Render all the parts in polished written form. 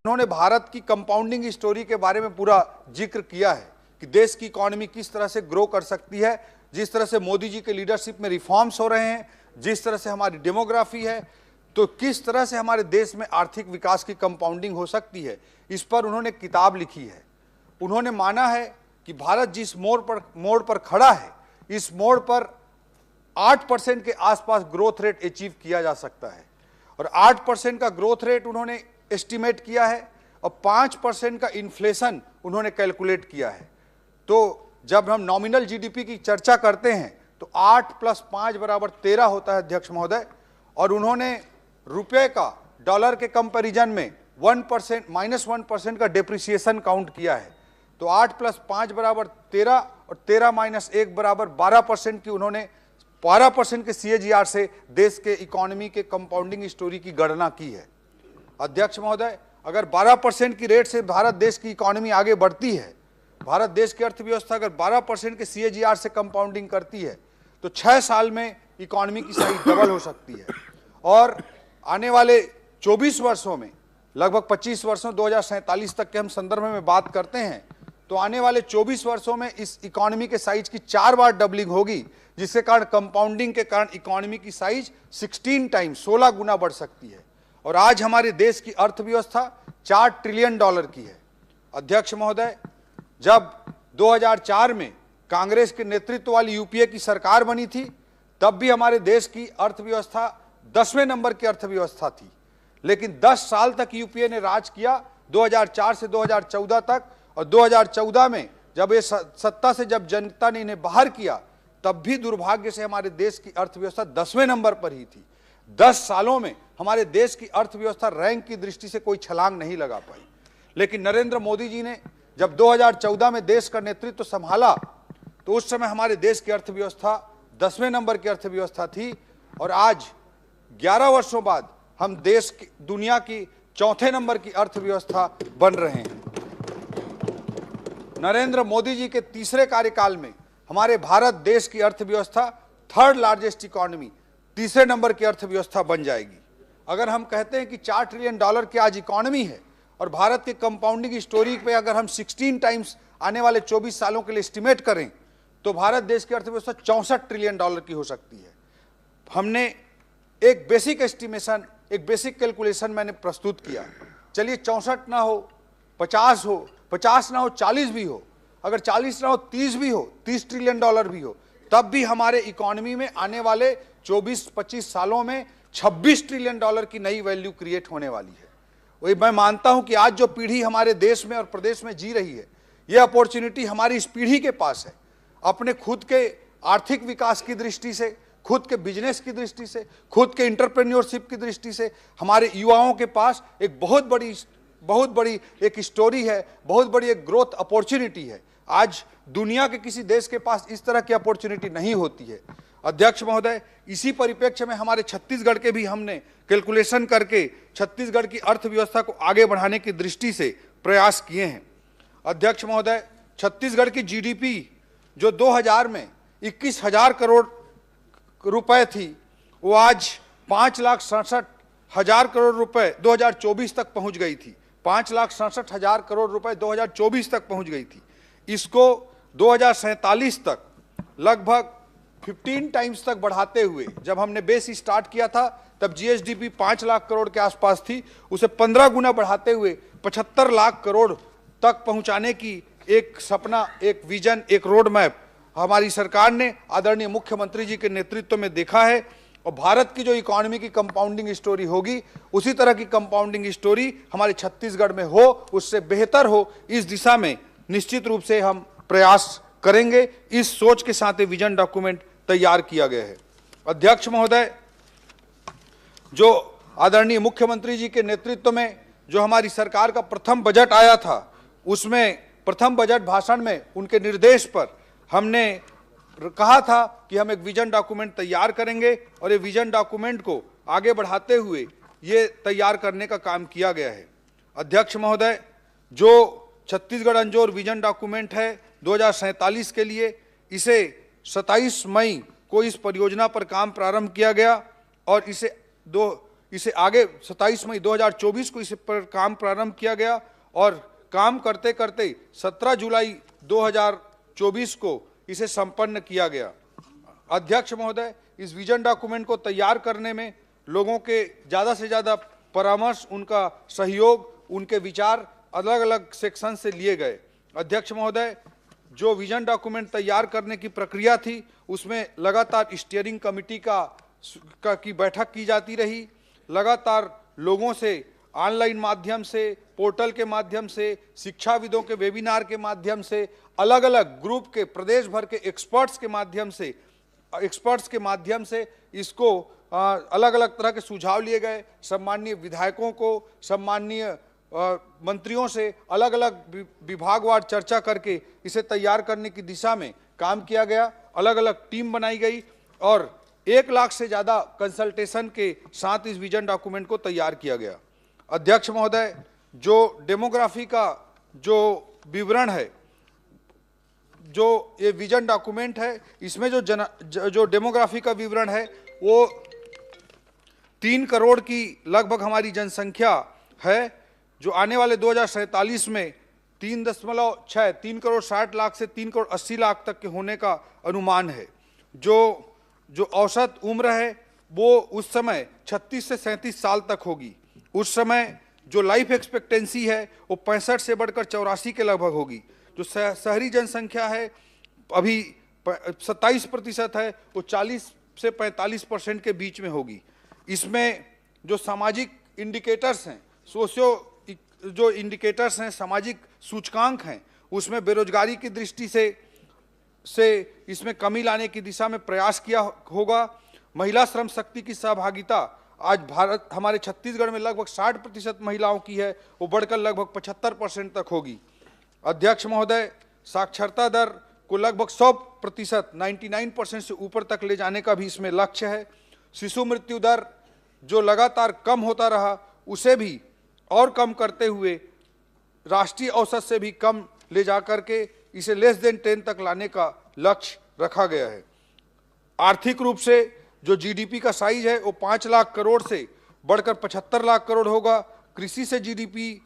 उन्होंने भारत की compounding story के बारे में पूरा जिक्र किया है कि देश की इकोनॉमी किस तरह से ग्रो कर सकती है, जिस तरह से मोदी जी के लीडरशिप में रिफॉर्म्स हो रहे हैं, जिस तरह से हमारी डेमोग्राफी है, तो किस तरह से हमारे देश में आर्थिक विकास की कंपाउंडिंग हो सकती है। इस पर उन्होंने किताब लिखी है। उन्होंने माना है कि भारत जिस मोड़ पर खड़ा है, इस मोड़ पर 8% के आसपास ग्रोथ रेट अचीव किया जा सकता है और 8% का ग्रोथ रेट उन्होंने एस्टिमेट किया है और 5% का इन्फ्लेशन उन्होंने कैलकुलेट किया है। तो जब हम नॉमिनल जीडीपी की चर्चा करते हैं तो 8 + 5 = 13 होता है अध्यक्ष महोदय, और उन्होंने रुपये का डॉलर के कंपैरिजन में -1% का डेप्रिसिएशन काउंट किया है। तो 8 + 5 = 13 और 13 - 1 = 12% की उन्होंने 12% के CAGR से देश के इकोनॉमी के कंपाउंडिंग स्टोरी की गणना की है। अध्यक्ष महोदय, अगर 12% की रेट से भारत देश की इकोनॉमी आगे बढ़ती है, भारत देश की अर्थव्यवस्था अगर 12% के CAGR से कंपाउंडिंग करती है, तो 6 साल में इकोनॉमी की साइज डबल हो सकती है और आने वाले 24 वर्षों में, लगभग 25 वर्षों 2047 तक के हम संदर्भ में बात करते हैं, तो आने वाले 24 वर्षों में इस इकोनॉमी के साइज की 4 बार डबलिंग होगी, जिसके कारण कंपाउंडिंग के कारण इकोनॉमी की साइज 16 टाइम्स 16 गुना बढ़ सकती है। और आज हमारे देश की अर्थव्यवस्था $4 ट्रिलियन की है। अध्यक्ष महोदय, जब 2004 में कांग्रेस के नेतृत्व वाली यूपीए की सरकार बनी थी, तब भी हमारे देश की अर्थव्यवस्था 10वें नंबर की अर्थव्यवस्था थी, लेकिन 10 साल तक यूपीए ने राज किया, 2004 से 2014 तक। और 2014 में जब ये सत्ता से जब जनता ने इन्हें बाहर किया, तब भी दुर्भाग्य से हमारे देश की अर्थव्यवस्था 10वें नंबर पर ही थी। 10 सालों में हमारे देश की अर्थव्यवस्था रैंक की दृष्टि से कोई छलांग नहीं लगा पाई। लेकिन नरेंद्र मोदी जी ने जब 2014 में देश का नेतृत्व संभाला, तो उस समय हमारे देश की अर्थव्यवस्था 10वें नंबर की अर्थव्यवस्था थी और आज 11 वर्षों बाद हम देश की दुनिया की 4थे नंबर की अर्थव्यवस्था बन रहे हैं। नरेंद्र मोदी जी के तीसरे कार्यकाल में हमारे भारत देश की अर्थव्यवस्था 3rd लार्जेस्ट इकोनॉमी, तीसरे नंबर की अर्थव्यवस्था बन जाएगी। अगर हम कहते हैं कि $4 ट्रिलियन की आज इकोनॉमी है और भारत के कंपाउंडिंग स्टोरी पे अगर हम 16 टाइम्स आने वाले 24 सालों के लिए एस्टिमेट करें, तो भारत देश की अर्थव्यवस्था $64 ट्रिलियन की हो सकती है। हमने एक बेसिक एस्टिमेशन, एक बेसिक कैलकुलेशन मैंने प्रस्तुत किया। चलिए 64 ना हो, 50 हो, 50 ना हो 40 भी हो, अगर 40 ना हो 30 भी हो, $30 ट्रिलियन भी हो, तब भी हमारे इकोनॉमी में आने वाले 24-25 सालों में $26 ट्रिलियन की नई वैल्यू क्रिएट होने वाली है। वही मैं मानता हूं कि आज जो पीढ़ी हमारे देश में और प्रदेश में जी रही है, यह अपॉर्चुनिटी हमारी इस पीढ़ी के पास है। अपने खुद के आर्थिक विकास की दृष्टि से, खुद के बिजनेस की दृष्टि से, खुद के एंटरप्रेन्योरशिप की दृष्टि से हमारे युवाओं के पास एक बहुत बड़ी एक स्टोरी है, बहुत बड़ी एक ग्रोथ अपॉर्चुनिटी है। आज दुनिया के किसी देश के पास इस तरह की अपॉर्चुनिटी नहीं होती है। अध्यक्ष महोदय, इसी परिप्रेक्ष्य में हमारे छत्तीसगढ़ के भी हमने कैलकुलेशन करके छत्तीसगढ़ की अर्थव्यवस्था को आगे बढ़ाने की दृष्टि से प्रयास किए हैं। अध्यक्ष महोदय, छत्तीसगढ़ की जीडीपी जो 2000 में 21,000 करोड़ रुपए थी, वो आज 5,67,000 करोड़ रुपए 2024 तक पहुंच गई थी। 5,67,000 करोड़ रुपए 2024 तक पहुंच गई थी। इसको 2047 तक लगभग 15 टाइम्स तक बढ़ाते हुए, जब हमने बेस स्टार्ट किया था तब जीएसडीपी 5 लाख करोड़ के आसपास थी, उसे 15 गुना बढ़ाते हुए 75 लाख करोड़ तक पहुंचाने की एक सपना, एक विजन, एक रोड मैप हमारी सरकार ने आदरणीय मुख्यमंत्री जी के नेतृत्व में देखा है। और भारत की जो इकोनॉमी की कंपाउंडिंग स्टोरी होगी, उसी तरह की कंपाउंडिंग स्टोरी हमारे छत्तीसगढ़ में हो, उससे बेहतर हो, इस दिशा में निश्चित रूप से हम प्रयास करेंगे। इस सोच के साथ विजन डॉक्यूमेंट तैयार किया गया है। अध्यक्ष महोदय, जो आदरणीय मुख्यमंत्री जी के नेतृत्व में जो हमारी सरकार का प्रथम बजट आया था, उसमें प्रथम बजट भाषण में उनके निर्देश पर हमने कहा था कि हम एक विजन डॉक्यूमेंट तैयार करेंगे और ये विजन डॉक्यूमेंट को आगे बढ़ाते हुए ये तैयार करने का काम किया गया है। अध्यक्ष महोदय, जो छत्तीसगढ़ अंजोर विजन डॉक्यूमेंट है 2047 के लिए, इसे 27 मई को इस परियोजना पर काम प्रारंभ किया गया और इसे आगे 27 मई 2024 को इस पर काम प्रारंभ किया गया और काम करते करते 17 जुलाई 2024 को इसे संपन्न किया गया। अध्यक्ष महोदय, इस विजन डॉक्यूमेंट को तैयार करने में लोगों के ज़्यादा से ज़्यादा परामर्श, उनका सहयोग, उनके विचार अलग अलग सेक्शन से लिए गए। अध्यक्ष महोदय, जो विजन डॉक्यूमेंट तैयार करने की प्रक्रिया थी उसमें लगातार स्टीयरिंग कमेटी की बैठक की जाती रही। लगातार लोगों से ऑनलाइन माध्यम से, पोर्टल के माध्यम से, शिक्षाविदों के वेबिनार के माध्यम से, अलग अलग ग्रुप के प्रदेश भर के एक्सपर्ट्स के माध्यम से इसको अलग अलग तरह के सुझाव लिए गए। सम्माननीय विधायकों को, सम्माननीय मंत्रियों से अलग अलग विभागवार चर्चा करके इसे तैयार करने की दिशा में काम किया गया। अलग अलग टीम बनाई गई और 1 लाख से ज़्यादा कंसल्टेशन के साथ इस विजन डॉक्यूमेंट को तैयार किया गया। अध्यक्ष महोदय, जो डेमोग्राफी का जो विवरण है, जो ये विजन डॉक्यूमेंट है, इसमें जो डेमोग्राफी का विवरण है वो 3 करोड़ की लगभग हमारी जनसंख्या है, जो आने वाले 2047 में 3 करोड़ 60 लाख से 3 करोड़ 80 लाख तक के होने का अनुमान है। जो औसत उम्र है वो उस समय 36 से 37 साल तक होगी। उस समय जो लाइफ एक्सपेक्टेंसी है वो 65 से बढ़कर 84 के लगभग होगी। जो शहरी जनसंख्या है अभी 27% है, वो 40 से 45% के बीच में होगी। इसमें जो सामाजिक इंडिकेटर्स हैं, जो इंडिकेटर्स हैं, सामाजिक सूचकांक हैं, उसमें बेरोजगारी की दृष्टि से इसमें कमी लाने की दिशा में प्रयास किया होगा। महिला श्रम शक्ति की सहभागिता आज हमारे छत्तीसगढ़ में लगभग 60% महिलाओं की है, वो बढ़कर लगभग 75% तक होगी। अध्यक्ष महोदय, साक्षरता दर को लगभग 100% 99% से ऊपर तक ले जाने का भी इसमें लक्ष्य है। शिशु मृत्यु दर जो लगातार कम होता रहा उसे भी और कम करते हुए राष्ट्रीय औसत से भी कम ले जाकर के इसे लेस देन 10 तक लाने का लक्ष्य रखा गया है। आर्थिक रूप से जो जीडीपी का साइज है वो 5 लाख करोड़ से बढ़कर 75 लाख करोड़ होगा। कृषि से जीडीपी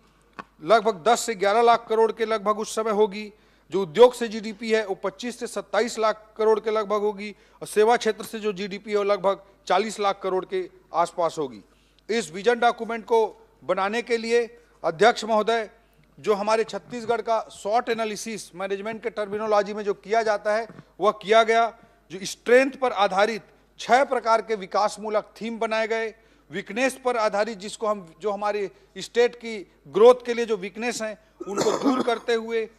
लगभग 10 से 11 लाख करोड़ के लगभग उस समय होगी। जो उद्योग से जीडीपी है वो 25 से 27 लाख करोड़ के लगभग होगी और सेवा क्षेत्र से जो जीडीपी है वो लगभग 40 लाख करोड़ के आसपास होगी। इस विजन डॉक्यूमेंट को बनाने के लिए अध्यक्ष महोदय, जो हमारे छत्तीसगढ़ का शॉर्ट एनालिसिस मैनेजमेंट के टर्मिनोलॉजी में जो किया जाता है वह किया गया। जो स्ट्रेंथ पर आधारित 6 प्रकार के विकासमूलक थीम बनाए गए। वीकनेस पर आधारित जिसको हम जो हमारे स्टेट की ग्रोथ के लिए जो वीकनेस हैं उनको दूर करते हुए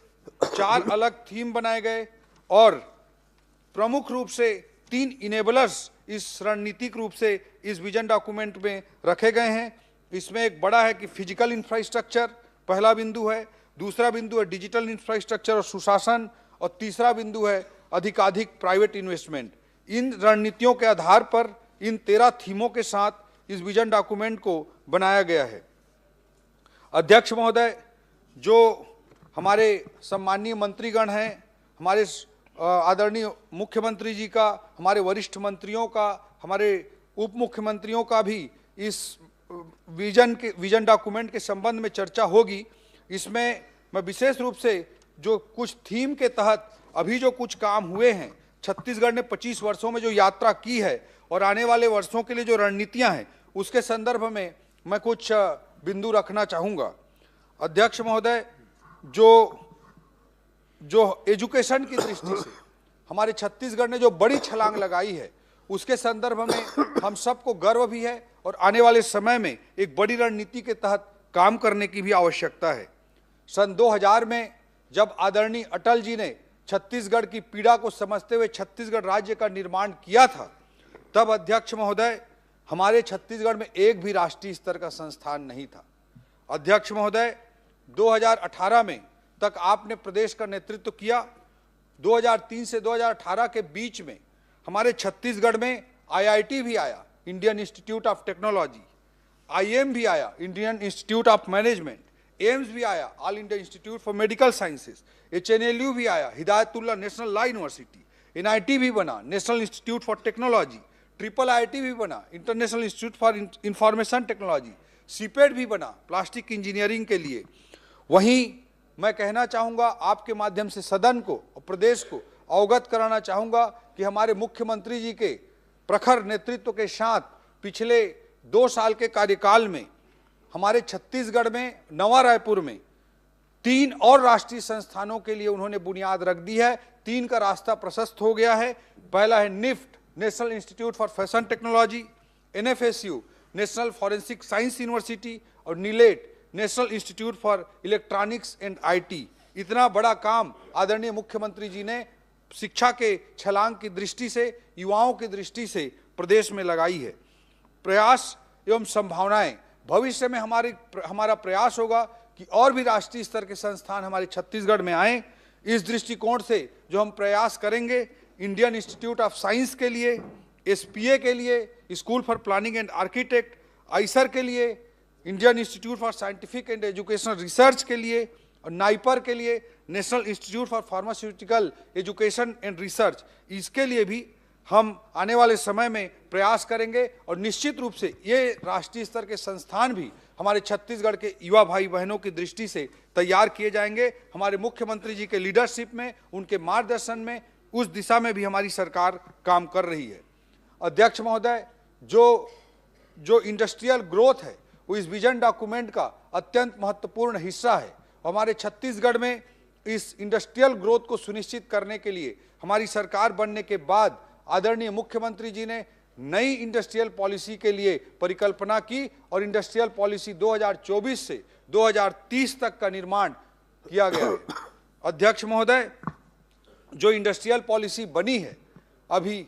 4 अलग थीम बनाए गए और प्रमुख रूप से 3 इनेबलर्स इस रणनीतिक रूप से इस विजन डॉक्यूमेंट में रखे गए हैं। इसमें एक बड़ा है कि फिजिकल इंफ्रास्ट्रक्चर पहला बिंदु है, दूसरा बिंदु है डिजिटल इंफ्रास्ट्रक्चर और सुशासन और तीसरा बिंदु है अधिकाधिक प्राइवेट इन्वेस्टमेंट। इन रणनीतियों के आधार पर इन 13 थीमों के साथ इस विजन डॉक्यूमेंट को बनाया गया है। अध्यक्ष महोदय, जो हमारे सम्माननीय मंत्रीगण हैं, हमारे आदरणीय मुख्यमंत्री जी का, हमारे वरिष्ठ मंत्रियों का, हमारे उप मुख्यमंत्रियों का भी इस विजन डॉक्यूमेंट के संबंध में चर्चा होगी। इसमें मैं विशेष रूप से जो कुछ थीम के तहत अभी जो कुछ काम हुए हैं, छत्तीसगढ़ ने 25 वर्षों में जो यात्रा की है और आने वाले वर्षों के लिए जो रणनीतियां हैं उसके संदर्भ में मैं कुछ बिंदु रखना चाहूँगा। अध्यक्ष महोदय, जो एजुकेशन की दृष्टि से हमारे छत्तीसगढ़ ने जो बड़ी छलांग लगाई है उसके संदर्भ में हम सबको गर्व भी है और आने वाले समय में एक बड़ी रणनीति के तहत काम करने की भी आवश्यकता है। सन 2000 में जब आदरणीय अटल जी ने छत्तीसगढ़ की पीड़ा को समझते हुए छत्तीसगढ़ राज्य का निर्माण किया था, तब अध्यक्ष महोदय हमारे छत्तीसगढ़ में एक भी राष्ट्रीय स्तर का संस्थान नहीं था। अध्यक्ष महोदय, 2018 में तक आपने प्रदेश का नेतृत्व किया। 2003 से 2018 के बीच में हमारे छत्तीसगढ़ में आईआईटी भी आया, Indian Institute of Technology, IIM भी आया, Indian Institute of Management, AIIMS भी आया, All India Institute for Medical Sciences, HNLU भी आया, Hidayatullah National Law University, NIT भी बना, National institute for Technology, triple IT भी बना, International Institute for Information Technology, CIPET भी बना प्लास्टिक इंजीनियरिंग के लिए। वहीं मैं कहना चाहूँगा आपके माध्यम से सदन को और प्रदेश को अवगत कराना चाहूँगा कि हमारे मुख्यमंत्री जी के प्रखर नेतृत्व के साथ पिछले 2 साल के कार्यकाल में हमारे छत्तीसगढ़ में नवा रायपुर में 3 और राष्ट्रीय संस्थानों के लिए उन्होंने बुनियाद रख दी है। 3 का रास्ता प्रशस्त हो गया है। पहला है NIFT, national institute for fashion technology, NFSU, national forensic science university, और NIELIT, national institute for electronics and IT. इतना बड़ा काम आदरणीय मुख्यमंत्री जी ने शिक्षा के छलांग की दृष्टि से, युवाओं की दृष्टि से प्रदेश में लगाई है। प्रयास एवं संभावनाएं, भविष्य में हमारा प्रयास होगा कि और भी राष्ट्रीय स्तर के संस्थान हमारे छत्तीसगढ़ में आए। इस दृष्टिकोण से जो हम प्रयास करेंगे, इंडियन इंस्टीट्यूट ऑफ साइंस के लिए, एसपीए के लिए, school for planning and architect, Eicher के लिए, Indian institute for scientific and educational research के लिए, और नाइपर के लिए, national institute for pharmaceutical education and research, इसके लिए भी हम आने वाले समय में प्रयास करेंगे। और निश्चित रूप से ये राष्ट्रीय स्तर के संस्थान भी हमारे छत्तीसगढ़ के युवा भाई बहनों की दृष्टि से तैयार किए जाएंगे। हमारे मुख्यमंत्री जी के लीडरशिप में, उनके मार्गदर्शन में, उस दिशा में भी हमारी सरकार काम कर रही है। अध्यक्ष महोदय, जो इंडस्ट्रियल ग्रोथ है वो इस विजन डॉक्यूमेंट का अत्यंत महत्वपूर्ण हिस्सा है। हमारे छत्तीसगढ़ में इस इंडस्ट्रियल ग्रोथ को सुनिश्चित करने के लिए हमारी सरकार बनने के बाद आदरणीय मुख्यमंत्री जी ने नई इंडस्ट्रियल पॉलिसी के लिए परिकल्पना की और इंडस्ट्रियल पॉलिसी 2024 से 2030 तक का निर्माण किया गया है। अध्यक्ष महोदय, जो इंडस्ट्रियल पॉलिसी बनी है अभी,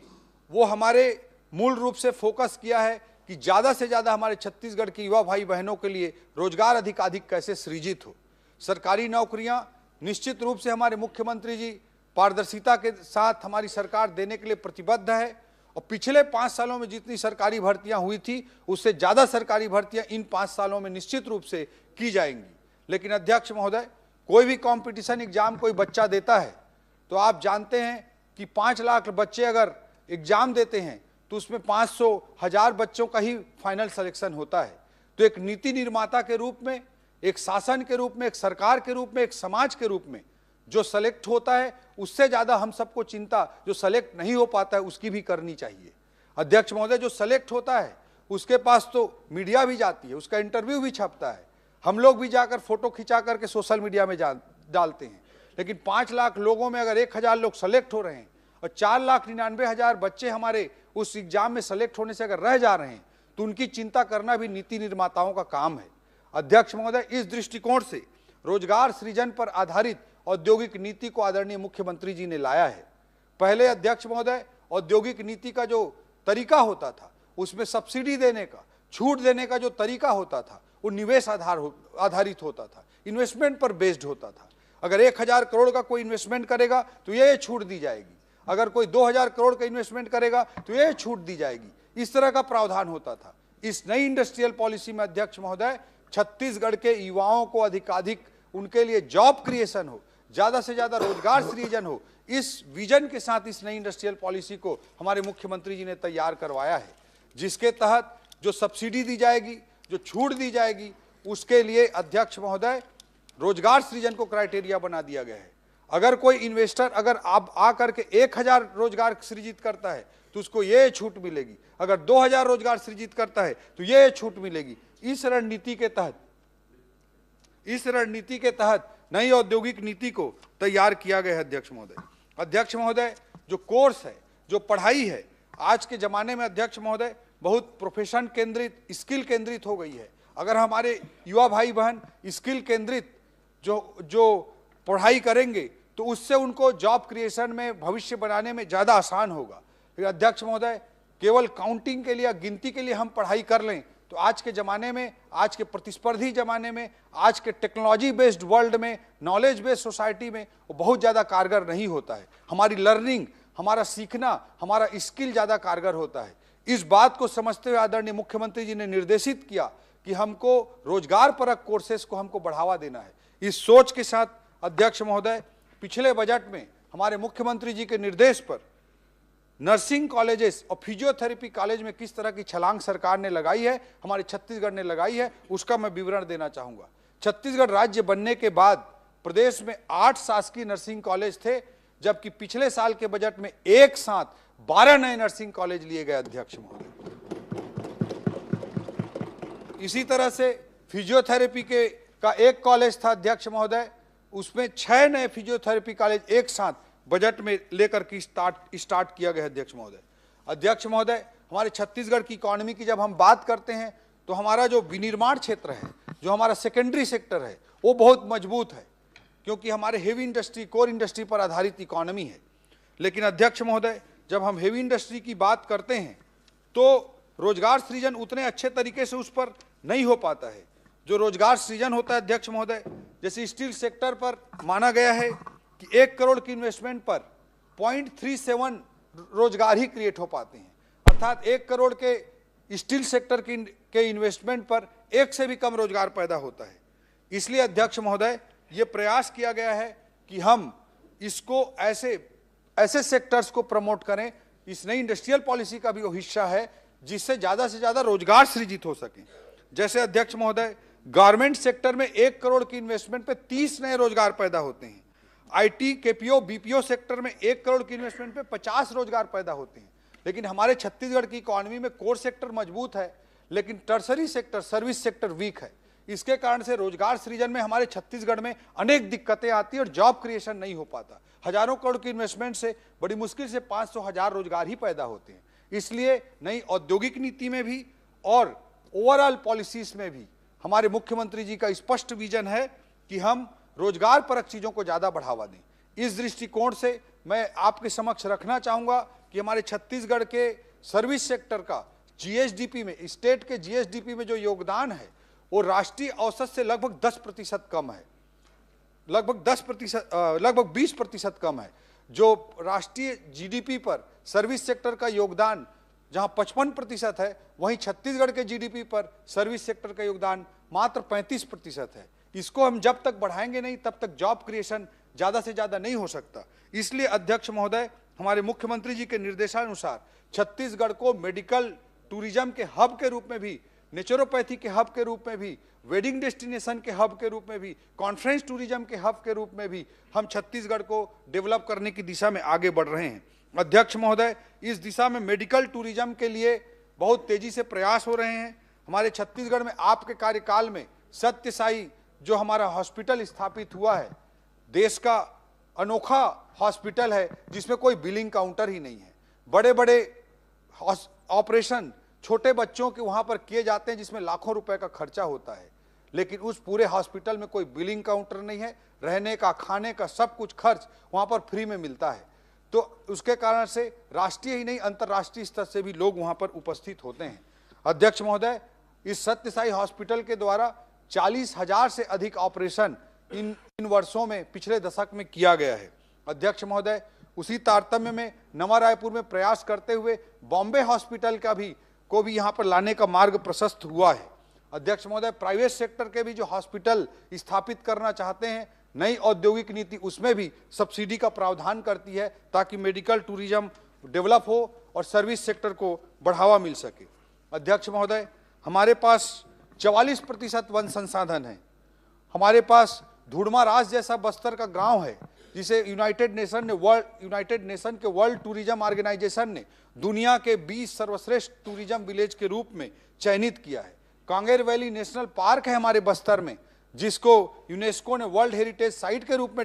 वो हमारे मूल रूप से फोकस किया है कि ज़्यादा से ज़्यादा हमारे छत्तीसगढ़ के युवा भाई बहनों के लिए रोजगार अधिकाधिक कैसे सृजित हो। सरकारी नौकरियां निश्चित रूप से हमारे मुख्यमंत्री जी पारदर्शिता के साथ हमारी सरकार देने के लिए प्रतिबद्ध है, और पिछले 5 सालों में जितनी सरकारी भर्तियां हुई थी उससे ज़्यादा सरकारी भर्तियां इन 5 सालों में निश्चित रूप से की जाएंगी। लेकिन अध्यक्ष महोदय, कोई भी कंपटीशन एग्जाम कोई बच्चा देता है तो आप जानते हैं कि 5 लाख बच्चे अगर एग्जाम देते हैं तो उसमें 500,000 बच्चों का ही फाइनल सिलेक्शन होता है। तो एक नीति निर्माता के रूप में, एक शासन के रूप में, एक सरकार के रूप में, एक समाज के रूप में जो सेलेक्ट होता है उससे ज़्यादा हम सबको चिंता जो सेलेक्ट नहीं हो पाता है उसकी भी करनी चाहिए। अध्यक्ष महोदय, जो सेलेक्ट होता है उसके पास तो मीडिया भी जाती है, उसका इंटरव्यू भी छपता है, हम लोग भी जाकर फोटो खिंचा करके सोशल मीडिया में डालते हैं। लेकिन 5 लाख लोगों में अगर 1,000 लोग सेलेक्ट हो रहे हैं और 4,99,000 बच्चे हमारे उस एग्जाम में सेलेक्ट होने से अगर रह जा रहे हैं तो उनकी चिंता करना भी नीति निर्माताओं का काम है। अध्यक्ष महोदय, इस दृष्टिकोण से रोजगार सृजन पर आधारित औद्योगिक नीति को आदरणीय मुख्यमंत्री जी ने लाया है। पहले अध्यक्ष महोदय, औद्योगिक नीति का जो तरीका होता था उसमें सब्सिडी देने का, छूट देने का जो तरीका होता था वो निवेश आधारित होता था, इन्वेस्टमेंट पर बेस्ड होता था। अगर 1,000 करोड़ का कोई इन्वेस्टमेंट करेगा तो ये छूट दी जाएगी, अगर कोई 2,000 करोड़ का इन्वेस्टमेंट करेगा तो ये छूट दी जाएगी। इस तरह का प्रावधान होता था। इस नई इंडस्ट्रियल पॉलिसी में अध्यक्ष महोदय, छत्तीसगढ़ के युवाओं को अधिकाधिक उनके लिए जॉब क्रिएशन हो, ज़्यादा से ज़्यादा रोजगार सृजन हो, इस विजन के साथ इस नई इंडस्ट्रियल पॉलिसी को हमारे मुख्यमंत्री जी ने तैयार करवाया है, जिसके तहत जो सब्सिडी दी जाएगी, जो छूट दी जाएगी, उसके लिए अध्यक्ष महोदय रोजगार सृजन को क्राइटेरिया बना दिया गया है। अगर कोई इन्वेस्टर अगर आप आकर के 1,000 रोजगार सृजित करता है तो उसको ये छूट मिलेगी, अगर 2,000 रोजगार सृजित करता है तो ये छूट मिलेगी। इस रणनीति के तहत नई औद्योगिक नीति को तैयार किया गया है। अध्यक्ष महोदय, जो कोर्स है, जो पढ़ाई है, आज के जमाने में अध्यक्ष महोदय बहुत प्रोफेशन केंद्रित, स्किल केंद्रित हो गई है। अगर हमारे युवा भाई बहन स्किल केंद्रित जो पढ़ाई करेंगे तो उससे उनको जॉब क्रिएशन में, भविष्य बनाने में ज़्यादा आसान होगा। फिर अध्यक्ष महोदय, केवल काउंटिंग के लिए, गिनती के लिए हम पढ़ाई कर लें तो आज के ज़माने में, आज के प्रतिस्पर्धी ज़माने में, आज के टेक्नोलॉजी बेस्ड वर्ल्ड में, नॉलेज बेस्ड सोसाइटी में वो बहुत ज़्यादा कारगर नहीं होता है। हमारी लर्निंग, हमारा सीखना, हमारा स्किल ज़्यादा कारगर होता है। इस बात को समझते हुए आदरणीय मुख्यमंत्री जी ने निर्देशित किया कि हमको रोजगार परक कोर्सेज को हमको बढ़ावा देना है। इस सोच के साथ अध्यक्ष महोदय, पिछले बजट में हमारे मुख्यमंत्री जी के निर्देश पर नर्सिंग कॉलेजेस और फिजियोथेरेपी कॉलेज में किस तरह की छलांग सरकार ने लगाई है, हमारे छत्तीसगढ़ ने लगाई है, उसका मैं विवरण देना चाहूंगा। छत्तीसगढ़ राज्य बनने के बाद प्रदेश में 8 शासकीय नर्सिंग कॉलेज थे, जबकि पिछले साल के बजट में एक साथ 12 नए नर्सिंग कॉलेज लिए गए अध्यक्ष महोदय। इसी तरह से फिजियोथेरेपी का एक कॉलेज था अध्यक्ष महोदय, उसमें 6 नए फिजियोथेरेपी कॉलेज एक साथ बजट में लेकर के स्टार्ट किया गया अध्यक्ष महोदय। अध्यक्ष महोदय, हमारे छत्तीसगढ़ की इकोनॉमी की जब हम बात करते हैं तो हमारा जो विनिर्माण क्षेत्र है, जो हमारा सेकेंडरी सेक्टर है, वो बहुत मजबूत है, क्योंकि हमारे हेवी इंडस्ट्री, कोर इंडस्ट्री पर आधारित इकोनॉमी है। लेकिन अध्यक्ष महोदय, जब हम हेवी इंडस्ट्री की बात करते हैं तो रोजगार सृजन उतने अच्छे तरीके से उस पर नहीं हो पाता है। जो रोजगार सृजन होता है अध्यक्ष महोदय, जैसे स्टील सेक्टर पर माना गया है कि 1 करोड़ की इन्वेस्टमेंट पर 0.37 रोजगार ही क्रिएट हो पाते हैं, अर्थात 1 करोड़ के स्टील सेक्टर के इन्वेस्टमेंट पर 1 से भी कम रोजगार पैदा होता है। इसलिए अध्यक्ष महोदय, ये प्रयास किया गया है कि हम इसको ऐसे सेक्टर्स को प्रमोट करें। इस नई इंडस्ट्रियल पॉलिसी का भी वो हिस्सा है जिससे ज़्यादा से ज़्यादा रोजगार सृजित हो सके। जैसे अध्यक्ष महोदय, गारमेंट सेक्टर में 1 करोड़ की इन्वेस्टमेंट पे 30 नए रोजगार पैदा होते हैं। आईटी, केपीओ, बीपीओ सेक्टर में 1 करोड़ की इन्वेस्टमेंट पे 50 रोजगार पैदा होते हैं। लेकिन हमारे छत्तीसगढ़ की इकोनॉमी में कोर सेक्टर मजबूत है, लेकिन tertiary sector, service sector weak है। इसके कारण से रोजगार सृजन में हमारे छत्तीसगढ़ में अनेक दिक्कतें आती है और जॉब क्रिएशन नहीं हो पाता। हजारों करोड़ की इन्वेस्टमेंट से बड़ी मुश्किल से 500,000 रोजगार ही पैदा होते हैं। इसलिए नई औद्योगिक नीति में भी और ओवरऑल पॉलिसीज में भी हमारे मुख्यमंत्री जी का स्पष्ट विजन है कि हम रोजगार परक चीजों को ज्यादा बढ़ावा दें। इस दृष्टिकोण से मैं आपके समक्ष रखना चाहूंगा कि हमारे छत्तीसगढ़ के सर्विस सेक्टर का जीएसडीपी में, स्टेट के जीएसडीपी में जो योगदान है वो राष्ट्रीय औसत से लगभग 10% कम है, लगभग 20% कम है। जो राष्ट्रीय जीडीपी पर सर्विस सेक्टर का योगदान जहां 55% है, वहीं छत्तीसगढ़ के जीडीपी पर सर्विस सेक्टर का योगदान मात्र 35% है। इसको हम जब तक बढ़ाएंगे नहीं, तब तक जॉब क्रिएशन ज्यादा से ज्यादा नहीं हो सकता। इसलिए अध्यक्ष महोदय, हमारे मुख्यमंत्री जी के निर्देशानुसार छत्तीसगढ़ को मेडिकल टूरिज्म के हब के रूप में भी, नेचुरोपैथी के हब के रूप में भी, वेडिंग डेस्टिनेशन के हब के रूप में भी, कॉन्फ्रेंस टूरिज्म के हब के रूप में भी हम छत्तीसगढ़ को डेवलप करने की दिशा में आगे बढ़ रहे हैं। अध्यक्ष महोदय, इस दिशा में मेडिकल टूरिज्म के लिए बहुत तेजी से प्रयास हो रहे हैं। हमारे छत्तीसगढ़ में आपके कार्यकाल में सत्य साई जो हमारा हॉस्पिटल स्थापित हुआ है, देश का अनोखा हॉस्पिटल है जिसमें कोई बिलिंग काउंटर ही नहीं है। बड़े बड़े ऑपरेशन छोटे बच्चों के वहां पर किए जाते हैं जिसमें लाखों रुपए का खर्चा होता है, लेकिन उस पूरे हॉस्पिटल में कोई बिलिंग काउंटर नहीं है। रहने का, खाने का सब कुछ खर्च वहां पर फ्री में मिलता है। तो उसके कारण से राष्ट्रीय ही नहीं, अंतर्राष्ट्रीय स्तर से भी लोग वहां पर उपस्थित होते हैं। अध्यक्ष महोदय, इस सत्य साई हॉस्पिटल के द्वारा 40,000 से अधिक ऑपरेशन इन वर्षों में, पिछले दशक में किया गया है। अध्यक्ष महोदय, उसी तारतम्य में नवा रायपुर में प्रयास करते हुए बॉम्बे हॉस्पिटल को भी यहाँ पर लाने का मार्ग प्रशस्त हुआ है। अध्यक्ष महोदय, प्राइवेट सेक्टर के भी जो हॉस्पिटल स्थापित करना चाहते हैं, नई औद्योगिक नीति उसमें भी सब्सिडी का प्रावधान करती है ताकि मेडिकल टूरिज्म डेवलप हो और सर्विस सेक्टर को बढ़ावा मिल सके। अध्यक्ष महोदय, हमारे पास 44% वन संसाधन है। हमारे पास धुड़मा राज जैसा बस्तर का गांव है जिसे यूनाइटेड नेशन के वर्ल्ड टूरिज्म ऑर्गेनाइजेशन ने दुनिया के 20 सर्वश्रेष्ठ टूरिज्म विलेज के रूप में चयनित किया है। कांगेर वैली नेशनल पार्क है हमारे बस्तर में, जिसको यूनेस्को ने वर्ल्ड हेरिटेज साइट के रूप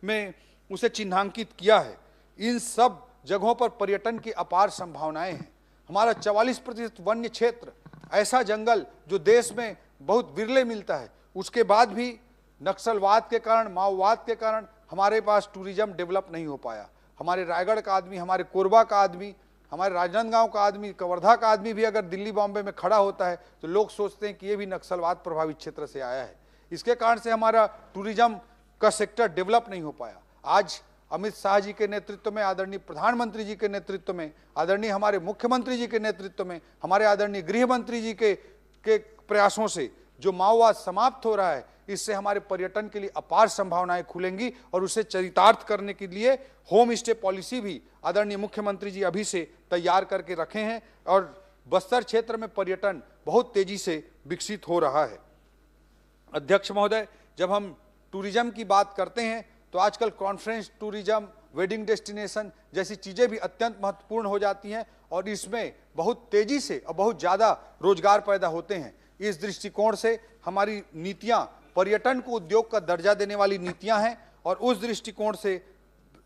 में उसे चिन्हांकित किया है। इन सब जगहों पर पर्यटन की अपार संभावनाएं हैं। हमारा 44% वन्य क्षेत्र, ऐसा जंगल जो देश में बहुत विरले मिलता है, उसके बाद भी नक्सलवाद के कारण, माओवाद के कारण हमारे पास टूरिज्म डेवलप नहीं हो पाया। हमारे रायगढ़ का आदमी, हमारे कोरबा का आदमी, हमारे राजनांदगांव का आदमी, कवर्धा का आदमी भी अगर दिल्ली बॉम्बे में खड़ा होता है तो लोग सोचते हैं कि ये भी नक्सलवाद प्रभावित क्षेत्र से आया है। इसके कारण से हमारा टूरिज्म का सेक्टर डेवलप नहीं हो पाया। आज अमित शाह जी के नेतृत्व में, आदरणीय प्रधानमंत्री जी के नेतृत्व में, आदरणीय हमारे मुख्यमंत्री जी के नेतृत्व में, हमारे आदरणीय गृह मंत्री जी के प्रयासों से जो माओवाद समाप्त हो रहा है, इससे हमारे पर्यटन के लिए अपार संभावनाएं खुलेंगी और उसे चरितार्थ करने के लिए होम स्टे पॉलिसी भी आदरणीय मुख्यमंत्री जी अभी से तैयार करके रखे हैं और बस्तर क्षेत्र में पर्यटन बहुत तेजी से विकसित हो रहा है। अध्यक्ष महोदय, जब हम टूरिज्म की बात करते हैं तो आजकल कॉन्फ्रेंस टूरिज्म, वेडिंग डेस्टिनेशन जैसी चीज़ें भी अत्यंत महत्वपूर्ण हो जाती हैं और इसमें बहुत तेजी से और बहुत ज़्यादा रोजगार पैदा होते हैं। इस दृष्टिकोण से हमारी नीतियां पर्यटन को उद्योग का दर्जा देने वाली नीतियां हैं और उस दृष्टिकोण से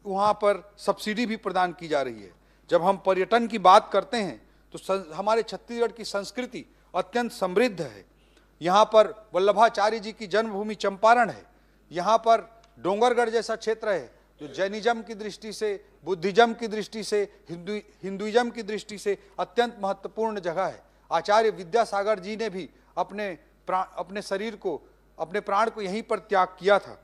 वहां पर सब्सिडी भी प्रदान की जा रही है। जब हम पर्यटन की बात करते हैं तो हमारे छत्तीसगढ़ की संस्कृति अत्यंत समृद्ध है। यहाँ पर वल्लभाचार्य जी की जन्मभूमि चंपारण है, यहाँ पर डोंगरगढ़ जैसा क्षेत्र है जो जैनिज्म की दृष्टि से, बुद्धिज्म की दृष्टि से, हिंदुइज्म की दृष्टि से अत्यंत महत्वपूर्ण जगह है। आचार्य विद्यासागर जी ने भी अपने शरीर को, अपने प्राण को यहीं पर त्याग किया था।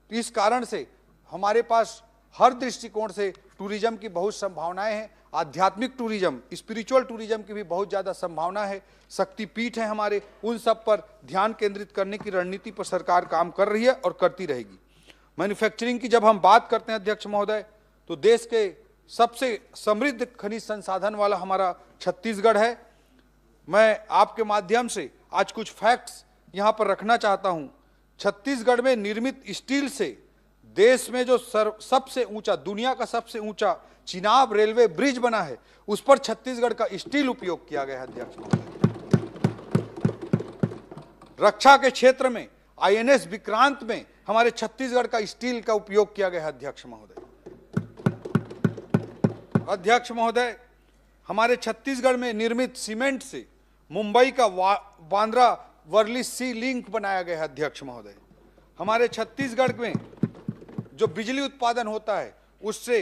तो इस कारण से हमारे पास हर दृष्टिकोण से टूरिज्म की बहुत संभावनाएं हैं। आध्यात्मिक टूरिज्म, स्पिरिचुअल टूरिज्म की भी बहुत ज़्यादा संभावना है। शक्तिपीठ है हमारे, उन सब पर ध्यान केंद्रित करने की रणनीति पर सरकार काम कर रही है और करती रहेगी। मैन्युफैक्चरिंग की जब हम बात करते हैं अध्यक्ष महोदय, तो देश के सबसे समृद्ध खनिज संसाधन वाला हमारा छत्तीसगढ़ है। मैं आपके माध्यम से आज कुछ फैक्ट्स यहाँ पर रखना चाहता हूँ। छत्तीसगढ़ में निर्मित स्टील से देश में जो सबसे ऊंचा, दुनिया का सबसे ऊंचा चिनाब रेलवे ब्रिज बना है, उस पर छत्तीसगढ़ का स्टील उपयोग किया गया है अध्यक्ष महोदय। रक्षा के क्षेत्र में INS विक्रांत में हमारे छत्तीसगढ़ का स्टील का उपयोग किया गया है अध्यक्ष महोदय। अध्यक्ष महोदय, हमारे छत्तीसगढ़ में निर्मित सीमेंट से मुंबई का बांद्रा वर्ली सी लिंक बनाया गया है अध्यक्ष महोदय। हमारे छत्तीसगढ़ में जो बिजली उत्पादन होता है उससे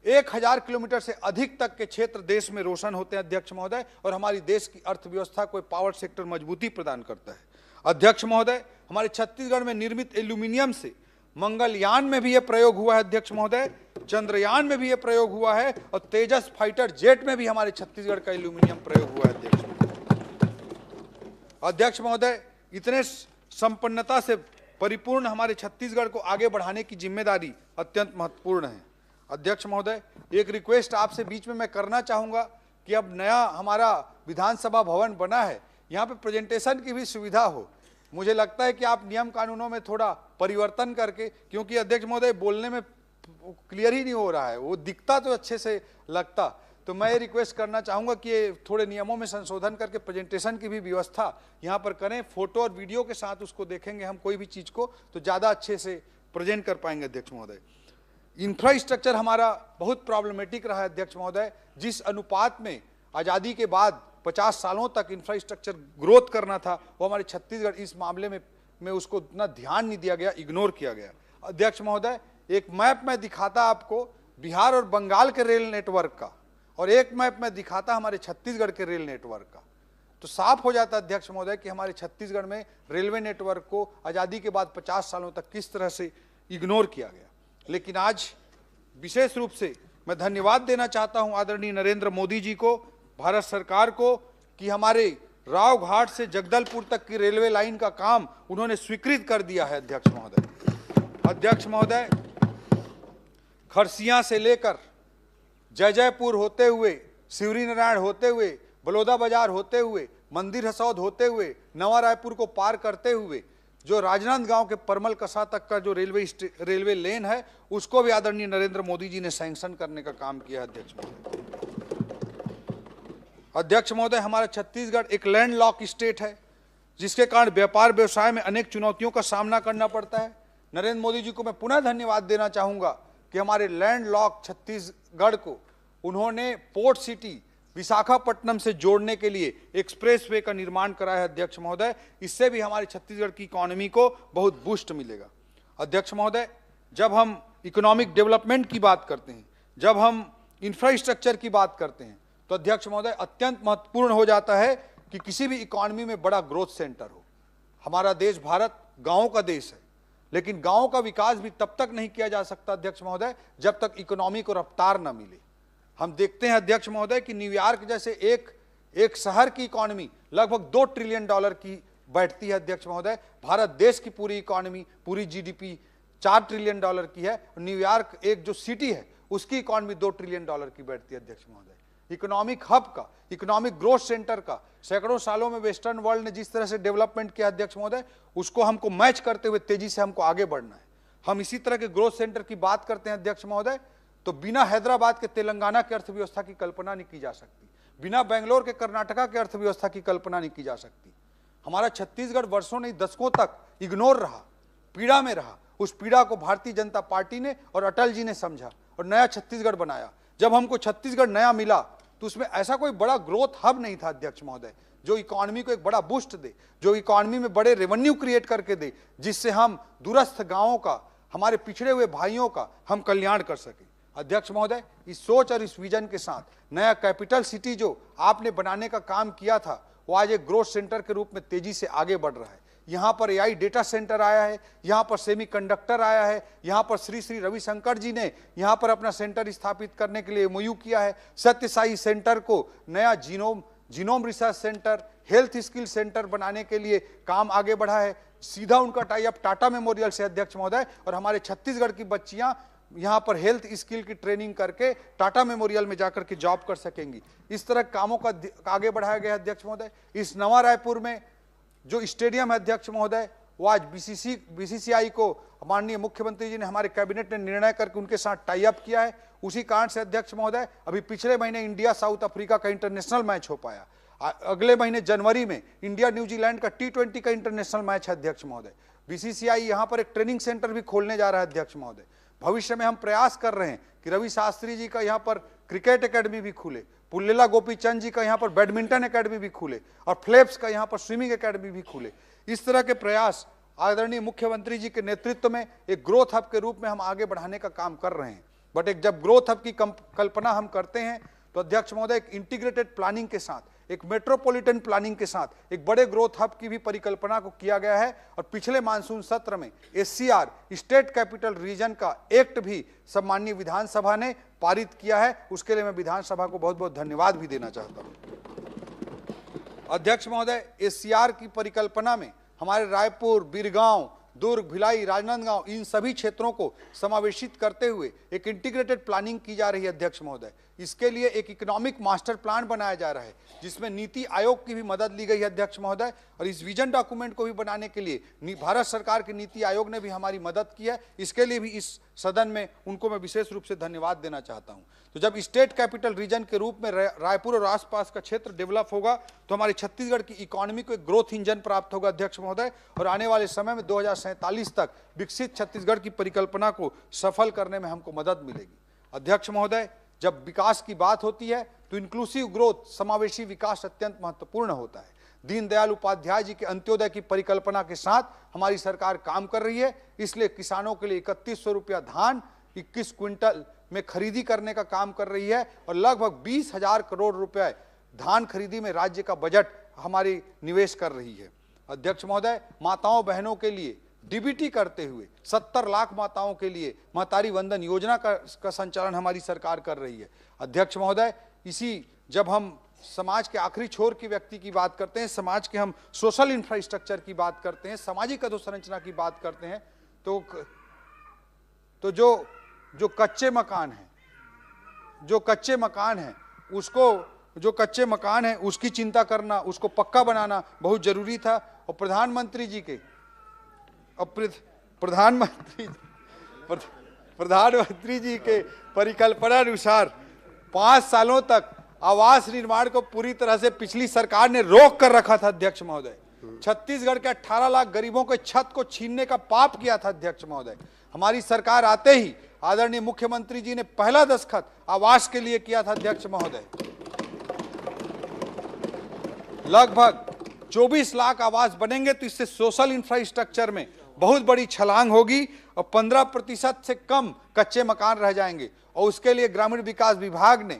1000 किलोमीटर से अधिक तक के क्षेत्र देश में रोशन होते हैं अध्यक्ष महोदय, और हमारी देश की अर्थव्यवस्था को पावर सेक्टर मजबूती प्रदान करता है। अध्यक्ष महोदय, हमारे छत्तीसगढ़ में निर्मित एल्यूमिनियम से मंगलयान में भी यह प्रयोग हुआ है अध्यक्ष महोदय, चंद्रयान में भी यह प्रयोग हुआ है और तेजस फाइटर जेट में भी हमारे छत्तीसगढ़ का एल्यूमिनियम प्रयोग हुआ है अध्यक्ष महोदय। इतने संपन्नता से परिपूर्ण हमारे छत्तीसगढ़ को आगे बढ़ाने की जिम्मेदारी अत्यंत महत्वपूर्ण है। अध्यक्ष महोदय, एक रिक्वेस्ट आपसे बीच में मैं करना चाहूँगा कि अब नया हमारा विधानसभा भवन बना है, यहाँ पे प्रेजेंटेशन की भी सुविधा हो। मुझे लगता है कि आप नियम कानूनों में थोड़ा परिवर्तन करके, क्योंकि अध्यक्ष महोदय बोलने में क्लियर ही नहीं हो रहा है, वो दिखता तो अच्छे से लगता, तो मैं ये रिक्वेस्ट करना चाहूँगा कि ये थोड़े नियमों में संशोधन करके प्रेजेंटेशन की भी व्यवस्था यहाँ पर करें। फोटो और वीडियो के साथ उसको देखेंगे हम कोई भी चीज़ को तो ज़्यादा अच्छे से प्रेजेंट कर पाएंगे अध्यक्ष महोदय। इंफ्रास्ट्रक्चर हमारा बहुत प्रॉब्लमेटिक रहा है अध्यक्ष महोदय। जिस अनुपात में आज़ादी के बाद 50 सालों तक इंफ्रास्ट्रक्चर ग्रोथ करना था, वो हमारे छत्तीसगढ़ इस मामले में उसको उतना ध्यान नहीं दिया गया, इग्नोर किया गया। अध्यक्ष महोदय, एक मैप में दिखाता आपको बिहार और बंगाल के रेल नेटवर्क का, और एक मैप में दिखाता हमारे छत्तीसगढ़ के रेल नेटवर्क का, तो साफ हो जाता अध्यक्ष महोदय कि हमारे छत्तीसगढ़ में रेलवे नेटवर्क को आज़ादी के बाद 50 सालों तक किस तरह से इग्नोर किया गया। लेकिन आज विशेष रूप से मैं धन्यवाद देना चाहता हूं आदरणीय नरेंद्र मोदी जी को, भारत सरकार को, कि हमारे राव घाट से जगदलपुर तक की रेलवे लाइन का काम उन्होंने स्वीकृत कर दिया है अध्यक्ष महोदय। अध्यक्ष महोदय, खरसिया से लेकर जयजयपुर होते हुए, शिवरी नारायण होते हुए, बलौदा बाजार होते हुए, मंदिर हसौद होते हुए, नवा रायपुर को पार करते हुए जो राजनांदगांव के परमल कसा तक का जो रेलवे लेन है, उसको भी आदरणीय नरेंद्र मोदी जी ने सैंक्शन करने का काम किया है अध्यक्ष महोदय। अध्यक्ष महोदय, हमारा छत्तीसगढ़ एक लैंड लॉक स्टेट है, जिसके कारण व्यापार व्यवसाय में अनेक चुनौतियों का सामना करना पड़ता है। नरेंद्र मोदी जी को मैं पुनः धन्यवाद देना चाहूँगा कि हमारे लैंड लॉक छत्तीसगढ़ को उन्होंने पोर्ट सिटी विशाखापट्टनम से जोड़ने के लिए एक्सप्रेसवे का निर्माण कराया है अध्यक्ष महोदय। इससे भी हमारे छत्तीसगढ़ की इकोनॉमी को बहुत बूस्ट मिलेगा। अध्यक्ष महोदय, जब हम इकोनॉमिक डेवलपमेंट की बात करते हैं, जब हम इंफ्रास्ट्रक्चर की बात करते हैं, तो अध्यक्ष महोदय अत्यंत महत्वपूर्ण हो जाता है कि किसी भी इकोनॉमी में बड़ा ग्रोथ सेंटर हो। हमारा देश भारत गाँव का देश है, लेकिन गाँव का विकास भी तब तक नहीं किया जा सकता अध्यक्ष महोदय जब तक इकोनॉमी को रफ्तार न मिले। हम देखते हैं अध्यक्ष महोदय कि न्यूयॉर्क जैसे एक शहर की इकोनॉमी लगभग $2 ट्रिलियन की बैठती है अध्यक्ष महोदय। भारत देश की पूरी इकोनॉमी, पूरी जीडीपी 4 ट्रिलियन डॉलर की है। न्यूयॉर्क एक जो सिटी है उसकी इकोनॉमी 2 ट्रिलियन डॉलर की बैठती है अध्यक्ष महोदय। इकोनॉमिक हब का, इकोनॉमिक ग्रोथ सेंटर का सैकड़ों सालों में वेस्टर्न वर्ल्ड ने जिस तरह से डेवलपमेंट किया अध्यक्ष महोदय, उसको हमको मैच करते हुए तेजी से हमको आगे बढ़ना है। हम इसी तरह के ग्रोथ सेंटर की बात करते हैं अध्यक्ष महोदय, तो बिना हैदराबाद के तेलंगाना की अर्थव्यवस्था की कल्पना नहीं की जा सकती, बिना बेंगलोर के कर्नाटका की अर्थव्यवस्था की कल्पना नहीं की जा सकती। हमारा छत्तीसगढ़ वर्षों नहीं दशकों तक इग्नोर रहा, पीड़ा में रहा। उस पीड़ा को भारतीय जनता पार्टी ने और अटल जी ने समझा और नया छत्तीसगढ़ बनाया। जब हमको छत्तीसगढ़ नया मिला तो उसमें ऐसा कोई बड़ा ग्रोथ हब नहीं था अध्यक्ष महोदय, जो इकोनॉमी को एक बड़ा बूस्ट दे, जो इकोनॉमी में बड़े रेवेन्यू क्रिएट करके दे, जिससे हम दूरस्थ गांवों का, हमारे पिछड़े हुए भाइयों का हम कल्याण कर सके। अध्यक्ष महोदय, इस सोच और इस विजन के साथ नया कैपिटल सिटी जो आपने बनाने का काम किया था, वो आज एक ग्रोथ सेंटर के रूप में तेजी से आगे बढ़ रहा है। यहाँ पर एआई डेटा सेंटर आया है, यहाँ पर सेमीकंडक्टर आया है, यहाँ पर श्री श्री रविशंकर जी ने यहाँ पर अपना सेंटर स्थापित करने के लिए एमओयू किया है। सत्य साई सेंटर को नया genome research centre, health skill centre बनाने के लिए काम आगे बढ़ा है। सीधा उनका टाई अप टाटा मेमोरियल से अध्यक्ष महोदय, और हमारे छत्तीसगढ़ की बच्चियां यहाँ पर हेल्थ स्किल की ट्रेनिंग करके टाटा मेमोरियल में जाकर के जॉब कर सकेंगी। इस तरह कामों का आगे बढ़ाया गया अध्यक्ष महोदय। इस नवा रायपुर में जो स्टेडियम है अध्यक्ष महोदय, वो आज बीसीसीआई को माननीय मुख्यमंत्री जी ने, हमारे कैबिनेट ने निर्णय करके उनके साथ टाई अप किया है। उसी कारण से अध्यक्ष महोदय अभी पिछले महीने इंडिया साउथ अफ्रीका का इंटरनेशनल मैच हो पाया। अगले महीने जनवरी में इंडिया न्यूजीलैंड का T20 का इंटरनेशनल मैच है अध्यक्ष महोदय। बीसीसीआई यहाँ पर एक ट्रेनिंग सेंटर भी खोलने जा रहा है अध्यक्ष महोदय। भविष्य में हम प्रयास कर रहे हैं कि रवि शास्त्री जी का यहाँ पर क्रिकेट एकेडमी भी खुले, पुल्लेला गोपीचंद जी का यहाँ पर बैडमिंटन एकेडमी भी खुले, और फ्लेप्स का यहाँ पर स्विमिंग एकेडमी भी खुले। इस तरह के प्रयास आदरणीय मुख्यमंत्री जी के नेतृत्व में एक ग्रोथ हब के रूप में हम आगे बढ़ाने का काम कर रहे हैं। बट एक जब ग्रोथ हब की कल्पना हम करते हैं तो अध्यक्ष महोदय एक इंटीग्रेटेड प्लानिंग के साथ, एक मेट्रोपॉलिटन प्लानिंग के साथ एक बड़े ग्रोथ हब की भी परिकल्पना को किया गया है। और पिछले मानसून सत्र में SCR स्टेट कैपिटल रीजन का एक्ट भी सम्माननीय विधानसभा ने पारित किया है। उसके लिए मैं विधानसभा को बहुत बहुत धन्यवाद भी देना चाहता हूं। अध्यक्ष महोदय, SCR की परिकल्पना में हमारे रायपुर, बिरगांव, दुर्ग, भिलाई, राजनांदगांव, इन सभी क्षेत्रों को समावेशित करते हुए एक इंटीग्रेटेड प्लानिंग की जा रही है अध्यक्ष महोदय। इसके लिए एक इकोनॉमिक मास्टर प्लान बनाया जा रहा है, जिसमें नीति आयोग की भी मदद ली गई है अध्यक्ष महोदय। और इस विजन डॉक्यूमेंट को भी बनाने के लिए भारत सरकार के नीति आयोग ने भी हमारी मदद की है। इसके लिए भी इस सदन में उनको मैं विशेष रूप से धन्यवाद देना चाहता हूं। तो जब स्टेट कैपिटल रीजन के रूप में रायपुर और आसपास का क्षेत्र डेवलप होगा तो हमारे छत्तीसगढ़ की इकोनॉमी को एक ग्रोथ इंजन प्राप्त होगा अध्यक्ष महोदय। और आने वाले समय में 2047 तक विकसित छत्तीसगढ़ की परिकल्पना को सफल करने में हमको मदद मिलेगी। अध्यक्ष महोदय, जब विकास की बात होती है तो इंक्लूसिव ग्रोथ, समावेशी विकास अत्यंत महत्वपूर्ण होता है। दीनदयाल उपाध्याय जी के अंत्योदय की परिकल्पना के साथ हमारी सरकार काम कर रही है। इसलिए किसानों के लिए 3100 रुपया धान 21 क्विंटल में खरीदी करने का काम कर रही है, और लगभग 20,000 करोड़ रुपए धान खरीदी में राज्य का बजट हमारी निवेश कर रही है। अध्यक्ष महोदय, माताओं बहनों के लिए डीबीटी करते हुए 70 लाख माताओं के लिए महतारी वंदन योजना का संचालन हमारी सरकार कर रही है। अध्यक्ष महोदय, जब हम समाज के आखिरी छोर के व्यक्ति की बात करते हैं, समाज के हम सोशल इंफ्रास्ट्रक्चर की बात करते हैं, सामाजिक अधोसंरचना की बात करते हैं, तो जो कच्चे मकान है उसकी चिंता करना, उसको पक्का बनाना बहुत जरूरी था। और प्रधानमंत्री जी के परिकल्पना अनुसार 5 सालों तक आवास निर्माण को पूरी तरह से पिछली सरकार ने रोक कर रखा था अध्यक्ष महोदय। छत्तीसगढ़ के 18 लाख गरीबों के छत को छीनने का पाप किया था अध्यक्ष महोदय। हमारी सरकार आते ही आदरणीय मुख्यमंत्री जी ने पहला दस्तखत आवास के लिए किया था अध्यक्ष महोदय। लगभग 24 लाख आवास बनेंगे तो इससे सोशल इंफ्रास्ट्रक्चर में बहुत बड़ी छलांग होगी और 15% से कम कच्चे मकान रह जाएंगे। और उसके लिए ग्रामीण विकास विभाग ने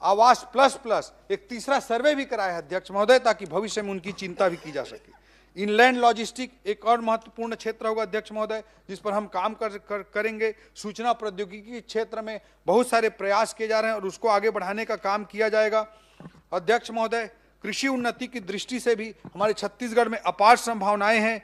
आवास प्लस एक तीसरा सर्वे भी कराया है अध्यक्ष महोदय, ताकि भविष्य में उनकी चिंता भी की जा सके। इनलैंड लॉजिस्टिक एक और महत्वपूर्ण क्षेत्र होगा अध्यक्ष महोदय, जिस पर हम काम करेंगे। सूचना प्रौद्योगिकी के क्षेत्र में बहुत सारे प्रयास किए जा रहे हैं और उसको आगे बढ़ाने का काम किया जाएगा। अध्यक्ष महोदय, कृषि उन्नति की दृष्टि से भी हमारे छत्तीसगढ़ में अपार संभावनाएं हैं।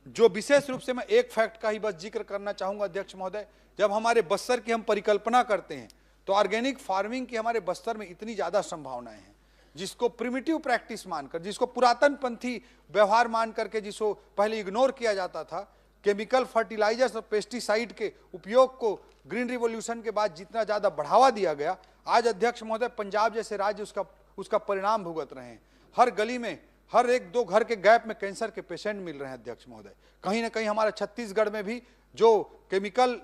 जो विशेष रूप से मैं एक फैक्ट का ही बस जिक्र करना चाहूंगा अध्यक्ष महोदय, जब हमारे बस्तर की हम परिकल्पना करते हैं तो ऑर्गेनिक फार्मिंग की हमारे बस्तर में इतनी ज्यादा संभावनाएं हैं, जिसको प्रिमिटिव प्रैक्टिस मानकर, जिसको पुरातन पंथी व्यवहार मान करके, जिसको पहले इग्नोर किया जाता था, केमिकल फर्टिलाइजर्स और पेस्टिसाइड के उपयोग को ग्रीन रिवॉल्यूशन के बाद जितना ज्यादा बढ़ावा दिया गया, आज अध्यक्ष महोदय पंजाब जैसे राज्य उसका परिणाम भुगत रहे हैं। हर गली में, हर एक दो घर के गैप में कैंसर के पेशेंट मिल रहे हैं अध्यक्ष महोदय। कहीं ना कहीं हमारे छत्तीसगढ़ में भी जो केमिकल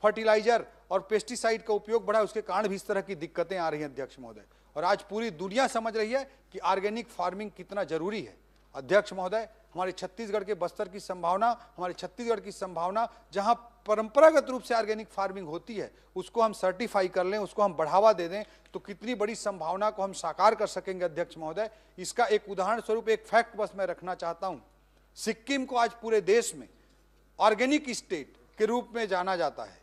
फर्टिलाइजर और पेस्टिसाइड का उपयोग बढ़ा, उसके कारण भी इस तरह की दिक्कतें आ रही हैं अध्यक्ष महोदय। और आज पूरी दुनिया समझ रही है कि ऑर्गेनिक फार्मिंग कितना जरूरी है अध्यक्ष महोदय। हमारे छत्तीसगढ़ के बस्तर की संभावना, हमारे छत्तीसगढ़ की संभावना, जहां परंपरागत रूप से ऑर्गेनिक फार्मिंग होती है, उसको हम सर्टिफाई कर लें, उसको हम बढ़ावा दे दें, तो कितनी बड़ी संभावना को हम साकार कर सकेंगे अध्यक्ष महोदय। इसका एक उदाहरण स्वरूप एक फैक्ट बस मैं रखना चाहता हूं। सिक्किम को आज पूरे देश में ऑर्गेनिक स्टेट के रूप में जाना जाता है।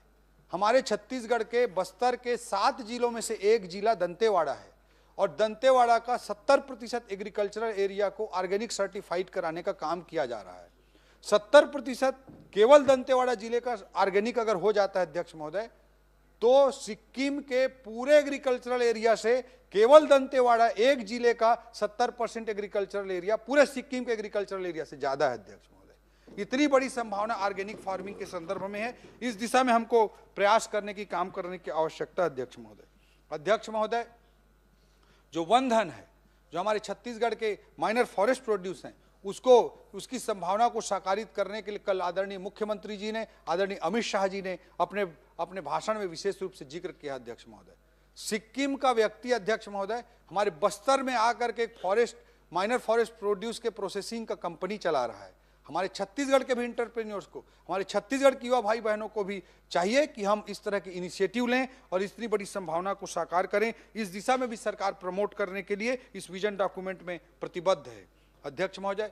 हमारे छत्तीसगढ़ के बस्तर के 7 जिलों में से एक जिला दंतेवाड़ा है, और दंतेवाड़ा का 70% एग्रीकल्चरल एरिया को ऑर्गेनिक सर्टिफाइड कराने का काम किया जा रहा है। 70% केवल दंतेवाड़ा जिले का ऑर्गेनिक अगर हो जाता है अध्यक्ष महोदय, तो सिक्किम के पूरे एग्रीकल्चरल एरिया से केवल दंतेवाड़ा एक जिले का 70% एग्रीकल्चरल एरिया पूरे सिक्किम के एग्रीकल्चरल एरिया से ज्यादा है अध्यक्ष महोदय। इतनी बड़ी संभावना ऑर्गेनिक फार्मिंग के संदर्भ में है। इस दिशा में हमको प्रयास करने की, काम करने की आवश्यकता अध्यक्ष महोदय। अध्यक्ष महोदय, जो वन धन है, जो हमारे छत्तीसगढ़ के माइनर फॉरेस्ट प्रोड्यूस हैं, उसकी संभावना को साकारित करने के लिए कल आदरणीय मुख्यमंत्री जी ने, आदरणीय अमित शाह जी ने अपने भाषण में विशेष रूप से जिक्र किया अध्यक्ष महोदय। सिक्किम का व्यक्ति अध्यक्ष महोदय हमारे बस्तर में आकर के माइनर फॉरेस्ट प्रोड्यूस के प्रोसेसिंग का कंपनी चला रहा है। हमारे छत्तीसगढ़ के भी इंटरप्रेन्योर्स को, हमारे छत्तीसगढ़ के युवा भाई बहनों को भी चाहिए कि हम इस तरह के इनिशिएटिव लें और इतनी बड़ी संभावना को साकार करें। इस दिशा में भी सरकार प्रमोट करने के लिए इस विजन डॉक्यूमेंट में प्रतिबद्ध है अध्यक्ष महोदय।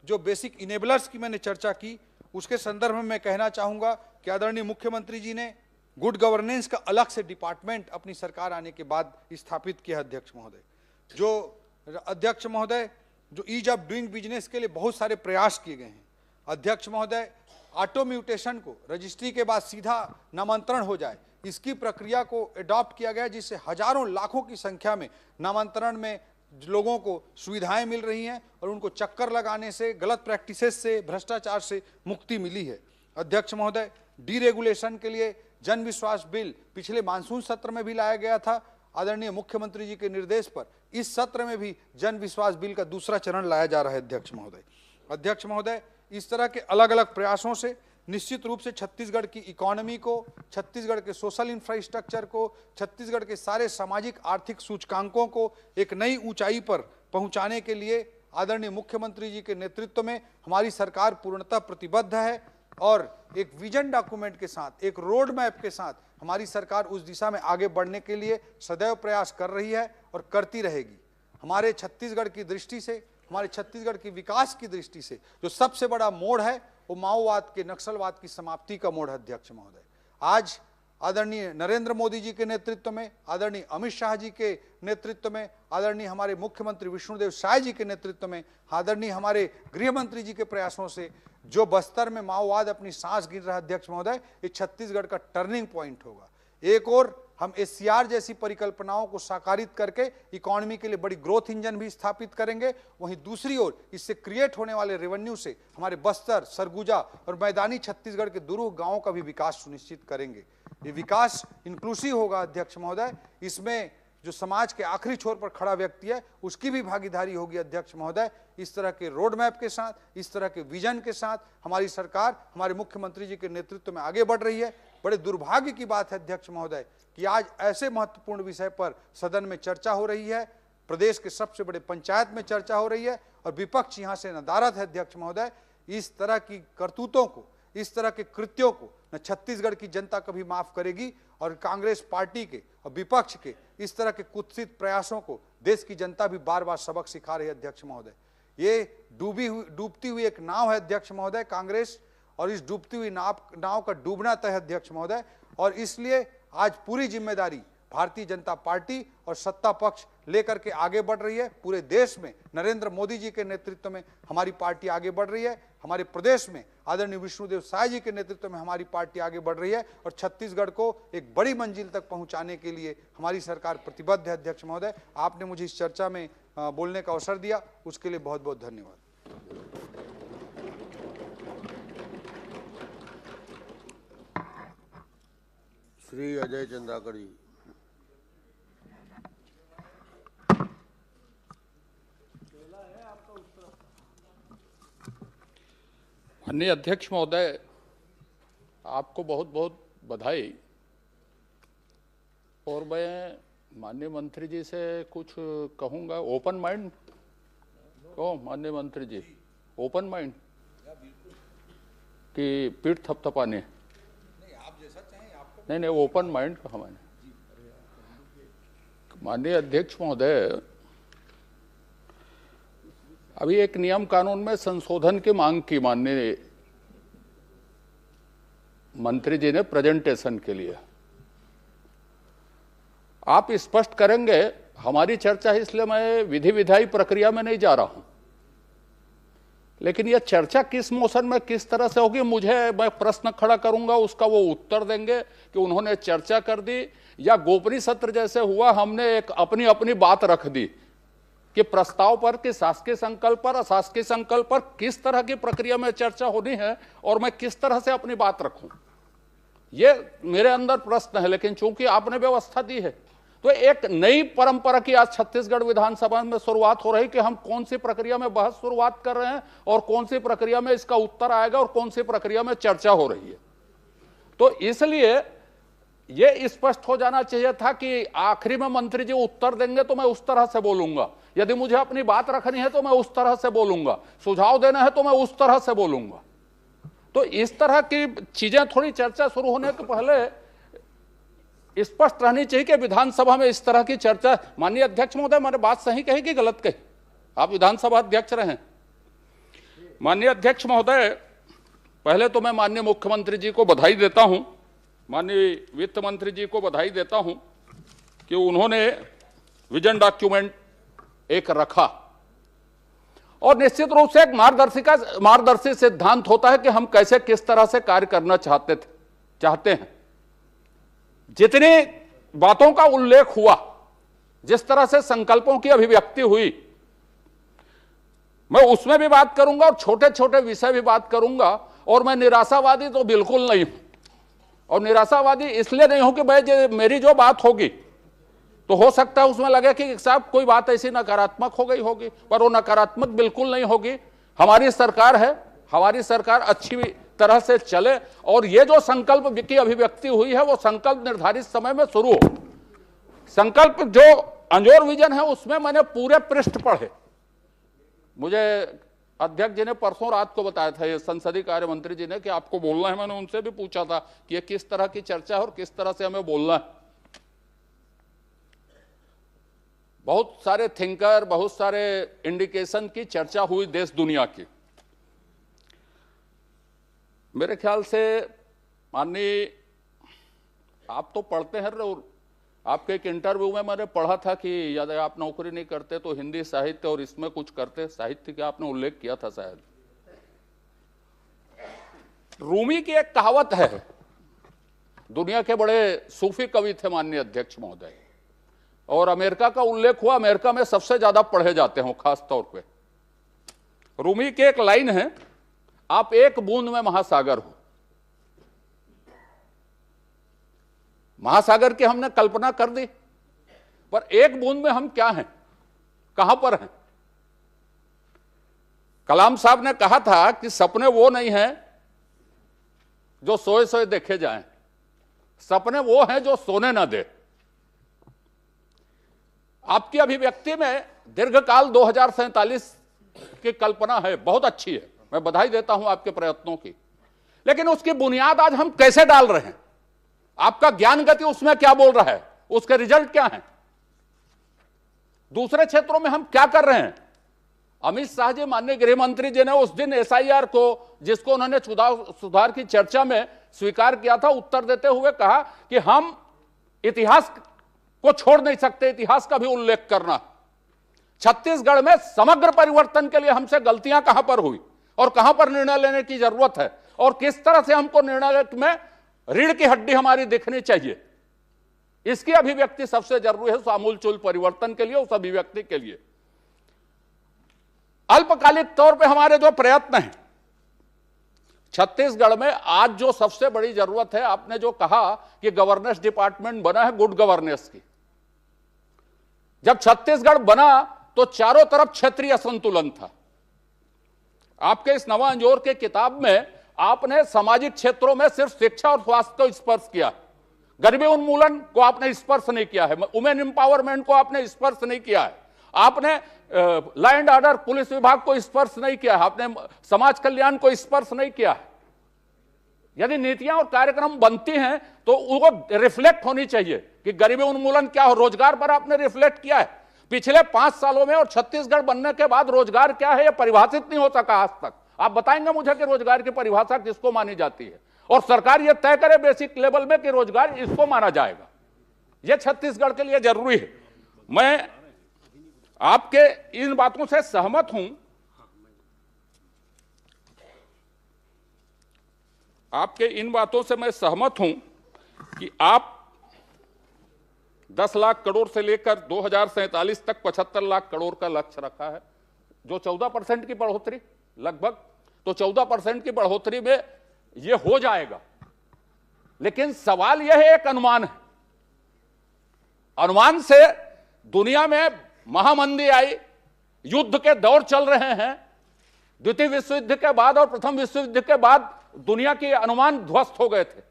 जो बेसिक इनेबलर्स की मैंने चर्चा की, उसके संदर्भ में मैं कहना चाहूंगा कि आदरणीय मुख्यमंत्री जी ने गुड गवर्नेंस का अलग से डिपार्टमेंट अपनी सरकार आने के बाद स्थापित किया अध्यक्ष महोदय। अध्यक्ष महोदय, जो ईज ऑफ डूइंग बिजनेस के लिए बहुत सारे प्रयास किए गए हैं अध्यक्ष महोदय। ऑटो म्यूटेशन को रजिस्ट्री के बाद सीधा नामांतरण हो जाए, इसकी प्रक्रिया को अडॉप्ट किया गया, जिससे हजारों लाखों की संख्या में नामांतरण में लोगों को सुविधाएं मिल रही हैं और उनको चक्कर लगाने से, गलत प्रैक्टिसेस से, भ्रष्टाचार से मुक्ति मिली है अध्यक्ष महोदय। डीरेगुलेशन के लिए जन विश्वास बिल पिछले मानसून सत्र में भी लाया गया था। आदरणीय मुख्यमंत्री जी के निर्देश पर इस सत्र में भी जन विश्वास बिल का दूसरा चरण लाया जा रहा है अध्यक्ष महोदय। अध्यक्ष महोदय, इस तरह के अलग अलग प्रयासों से निश्चित रूप से छत्तीसगढ़ की इकोनॉमी को, छत्तीसगढ़ के सोशल इंफ्रास्ट्रक्चर को, छत्तीसगढ़ के सारे सामाजिक आर्थिक सूचकांकों को एक नई ऊंचाई पर पहुंचाने के लिए आदरणीय मुख्यमंत्री जी के नेतृत्व में हमारी सरकार पूर्णतः प्रतिबद्ध है और एक विजन डॉक्यूमेंट के साथ, एक रोड मैप के साथ हमारी सरकार उस दिशा में आगे बढ़ने के लिए सदैव प्रयास कर रही है और करती रहेगी। हमारे छत्तीसगढ़ की दृष्टि से, हमारे छत्तीसगढ़ की विकास की दृष्टि से जो सबसे बड़ा मोड़ है वो माओवाद के, नक्सलवाद की समाप्ति का मोड़ है अध्यक्ष महोदय। आज आदरणीय नरेंद्र मोदी जी के नेतृत्व में, आदरणीय अमित शाह जी के नेतृत्व में, आदरणीय हमारे मुख्यमंत्री विष्णुदेव साय जी के नेतृत्व में, आदरणीय हमारे गृह मंत्री जी के प्रयासों से जो बस्तर में माओवाद अपनी सांस गिन रहा है अध्यक्ष महोदय, ये छत्तीसगढ़ का टर्निंग पॉइंट होगा। एक और हम एससीआर जैसी परिकल्पनाओं को साकारित करके इकोनॉमी के लिए बड़ी ग्रोथ इंजन भी स्थापित करेंगे, वहीं दूसरी ओर इससे क्रिएट होने वाले रेवेन्यू से हमारे बस्तर, सरगुजा और मैदानी छत्तीसगढ़ के दूर गांवों का भी विकास सुनिश्चित करेंगे। ये विकास इंक्लूसिव होगा अध्यक्ष महोदय। इसमें जो समाज के आखिरी छोर पर खड़ा व्यक्ति है उसकी भी भागीदारी होगी अध्यक्ष महोदय। इस तरह के रोड मैप के साथ, इस तरह के विजन के साथ हमारी सरकार हमारे मुख्यमंत्री जी के नेतृत्व में आगे बढ़ रही है। बड़े दुर्भाग्य की बात है अध्यक्ष महोदय कि आज ऐसे महत्वपूर्ण विषय पर सदन में चर्चा हो रही है, प्रदेश के सबसे बड़े पंचायत में चर्चा हो रही है और विपक्ष यहां से नदारद है अध्यक्ष महोदय। इस तरह की करतूतों को, इस तरह के कृत्यों को न छत्तीसगढ़ की जनता कभी माफ करेगी और कांग्रेस पार्टी के और विपक्ष के इस तरह के कुत्सित प्रयासों को देश की जनता भी बार बार सबक सिखा रही है अध्यक्ष महोदय। ये डूबती हुई एक नाव है अध्यक्ष महोदय कांग्रेस, और इस डूबती हुई नाव का डूबना तय है अध्यक्ष महोदय। और इसलिए आज पूरी जिम्मेदारी भारतीय जनता पार्टी और सत्ता पक्ष लेकर के आगे बढ़ रही है। पूरे देश में नरेंद्र मोदी जी के नेतृत्व में हमारी पार्टी आगे बढ़ रही है। हमारे प्रदेश में आदरणीय विष्णुदेव साय जी के नेतृत्व में हमारी पार्टी आगे बढ़ रही है और छत्तीसगढ़ को एक बड़ी मंजिल तक पहुंचाने के लिए हमारी सरकार प्रतिबद्ध है। अध्यक्ष महोदय, आपने मुझे इस चर्चा में बोलने का अवसर दिया, उसके लिए बहुत बहुत धन्यवाद। श्री अजय चंद्राकर जी। माननीय अध्यक्ष महोदय, आपको बहुत बहुत बधाई। और मैं माननीय मंत्री जी से कुछ कहूँगा। ओपन माइंड हो माननीय मंत्री जी, ओपन माइंड कि पीठ थपथपाने? नहीं, ओपन माइंड कहा मैंने। माननीय अध्यक्ष महोदय, अभी एक नियम कानून में संशोधन की मांग की माननीय मंत्री जी ने प्रेजेंटेशन के लिए। आप स्पष्ट करेंगे? हमारी चर्चा है, इसलिए मैं विधि विधायी प्रक्रिया में नहीं जा रहा हूं, लेकिन यह चर्चा किस मोशन में किस तरह से होगी, मैं प्रश्न खड़ा करूंगा, उसका वो उत्तर देंगे कि उन्होंने चर्चा कर दी, या गोपनीय सत्र जैसे हुआ हमने एक अपनी अपनी बात रख दी कि प्रस्ताव पर, कि शासकीय संकल्प पर, अशासकीय संकल्प पर किस तरह की प्रक्रिया में चर्चा होनी है और मैं किस तरह से अपनी बात रखूं, ये मेरे अंदर प्रश्न है। लेकिन चूंकि आपने व्यवस्था दी है, तो एक नई परंपरा की आज छत्तीसगढ़ विधानसभा में शुरुआत हो रही कि हम कौन सी प्रक्रिया में बहस शुरुआत कर रहे हैं और कौन सी प्रक्रिया में इसका उत्तर आएगा और कौन सी प्रक्रिया में चर्चा हो रही है। तो इसलिए यह स्पष्ट हो जाना चाहिए था कि आखिरी में मंत्री जी उत्तर देंगे तो मैं उस तरह से बोलूंगा, यदि मुझे अपनी बात रखनी है तो मैं उस तरह से बोलूंगा, सुझाव देना है तो मैं उस तरह से बोलूंगा। तो इस तरह की चीजें थोड़ी चर्चा शुरू होने के पहले स्पष्ट रहनी चाहिए कि विधानसभा में इस तरह की चर्चा। माननीय अध्यक्ष महोदय, मैंने बात सही कही कि गलत कही? आप विधानसभा अध्यक्ष रहे। माननीय अध्यक्ष महोदय, पहले तो मैं माननीय मुख्यमंत्री जी को बधाई देता हूं, माननीय वित्त मंत्री जी को बधाई देता हूं कि उन्होंने विजन डॉक्यूमेंट एक रखा और निश्चित रूप से एक मार्गदर्शी सिद्धांत होता है कि हम कैसे किस तरह से कार्य करना चाहते हैं। जितनी बातों का उल्लेख हुआ, जिस तरह से संकल्पों की अभिव्यक्ति हुई, मैं उसमें भी बात करूंगा और छोटे छोटे विषय भी बात करूंगा। और मैं निराशावादी तो बिल्कुल नहीं हूं, और निराशावादी इसलिए नहीं हूं कि भाई मेरी जो बात होगी तो हो सकता है उसमें लगे कि साहब कोई बात ऐसी नकारात्मक हो गई होगी, पर वो नकारात्मक बिल्कुल नहीं होगी। हमारी सरकार है, हमारी सरकार अच्छी तरह से चले और ये जो संकल्प की अभिव्यक्ति हुई है वो संकल्प निर्धारित समय में शुरू हो। संकल्प जो अंजोर विजन है उसमें मैंने पूरे पृष्ठ पढ़े। मुझे अध्यक्ष जी ने परसों रात को बताया था, ये संसदीय कार्य मंत्री जी ने, कि आपको बोलना है। मैंने उनसे भी पूछा था कि ये किस तरह की चर्चा है और किस तरह से हमें बोलना है। बहुत सारे थिंकर, बहुत सारे इंडिकेशन की चर्चा हुई देश दुनिया की। मेरे ख्याल से माननीय, आप तो पढ़ते हैं, आपके एक इंटरव्यू में मैंने पढ़ा था कि यदि आप नौकरी नहीं करते तो हिंदी साहित्य और इसमें कुछ करते। साहित्य का आपने उल्लेख किया था शायद। रूमी की एक कहावत है, दुनिया के बड़े सूफी कवि थे माननीय अध्यक्ष महोदय, और अमेरिका का उल्लेख हुआ, अमेरिका में सबसे ज्यादा पढ़े जाते हैं खास तौर पे। रूमी की एक लाइन है, आप एक बूंद में महासागर हो। महासागर की हमने कल्पना कर दी, पर एक बूंद में हम क्या हैं, कहां पर हैं? कलाम साहब ने कहा था कि सपने वो नहीं हैं जो सोए सोए देखे जाएं, सपने वो हैं जो सोने ना दे। आपकी अभिव्यक्ति में दीर्घकाल 2047 की कल्पना है, बहुत अच्छी है, मैं बधाई देता हूं आपके प्रयत्नों की। लेकिन उसकी बुनियाद आज हम कैसे डाल रहे हैं? आपका ज्ञान गति उसमें क्या बोल रहा है? उसके रिजल्ट क्या हैं? दूसरे क्षेत्रों में हम क्या कर रहे हैं? अमित शाह जी, माननीय गृह मंत्री जी ने उस दिन SIR को, जिसको उन्होंने सुधार की चर्चा में स्वीकार किया था, उत्तर देते हुए कहा कि हम इतिहास को छोड़ नहीं सकते, इतिहास का भी उल्लेख करना। छत्तीसगढ़ में समग्र परिवर्तन के लिए हमसे गलतियां कहां पर हुई और कहां पर निर्णय लेने की जरूरत है और किस तरह से हमको निर्णय में रीढ़ की हड्डी हमारी दिखनी चाहिए, इसकी अभिव्यक्ति सबसे जरूरी है। आमूलचूल परिवर्तन के लिए, उस अभिव्यक्ति के लिए अल्पकालिक तौर पे हमारे जो प्रयत्न हैं छत्तीसगढ़ में, आज जो सबसे बड़ी जरूरत है, आपने जो कहा कि गवर्नेंस डिपार्टमेंट बना है गुड गवर्नेंस की। जब छत्तीसगढ़ बना तो चारों तरफ क्षेत्रीय असंतुलन था। आपके इस नवा अंजोर के किताब में आपने सामाजिक क्षेत्रों में सिर्फ शिक्षा और स्वास्थ्य को स्पर्श किया, गरीबी उन्मूलन को आपने स्पर्श नहीं किया है, वुमेन एम्पावरमेंट को आपने स्पर्श नहीं किया है, आपने लॉ एंड ऑर्डर पुलिस विभाग को स्पर्श नहीं किया है, आपने समाज कल्याण को स्पर्श नहीं किया है। यदि नीतियां और कार्यक्रम बनती हैं तो वो रिफ्लेक्ट होनी चाहिए कि गरीबी उन्मूलन क्या हो। रोजगार पर आपने रिफ्लेक्ट किया है पिछले 5 सालों में, और छत्तीसगढ़ बनने के बाद रोजगार क्या है यह परिभाषित नहीं हो सका आज तक। आप बताएंगे मुझे कि रोजगार की परिभाषा किसको मानी जाती है, और सरकार यह तय करे बेसिक लेवल में कि रोजगार इसको माना जाएगा। यह छत्तीसगढ़ के लिए जरूरी है। मैं आपके इन बातों से सहमत हूं, आपके इन बातों से मैं सहमत हूं कि आप 10 लाख करोड़ से लेकर 2047 तक 75 लाख करोड़ का लक्ष्य रखा है, जो 14% की बढ़ोतरी लगभग, तो 14% की बढ़ोतरी में यह हो जाएगा। लेकिन सवाल यह है, एक अनुमान है, अनुमान से दुनिया में महामंदी आई, युद्ध के दौर चल रहे हैं, द्वितीय विश्व युद्ध के बाद और प्रथम विश्व युद्ध के बाद दुनिया के अनुमान ध्वस्त हो गए थे।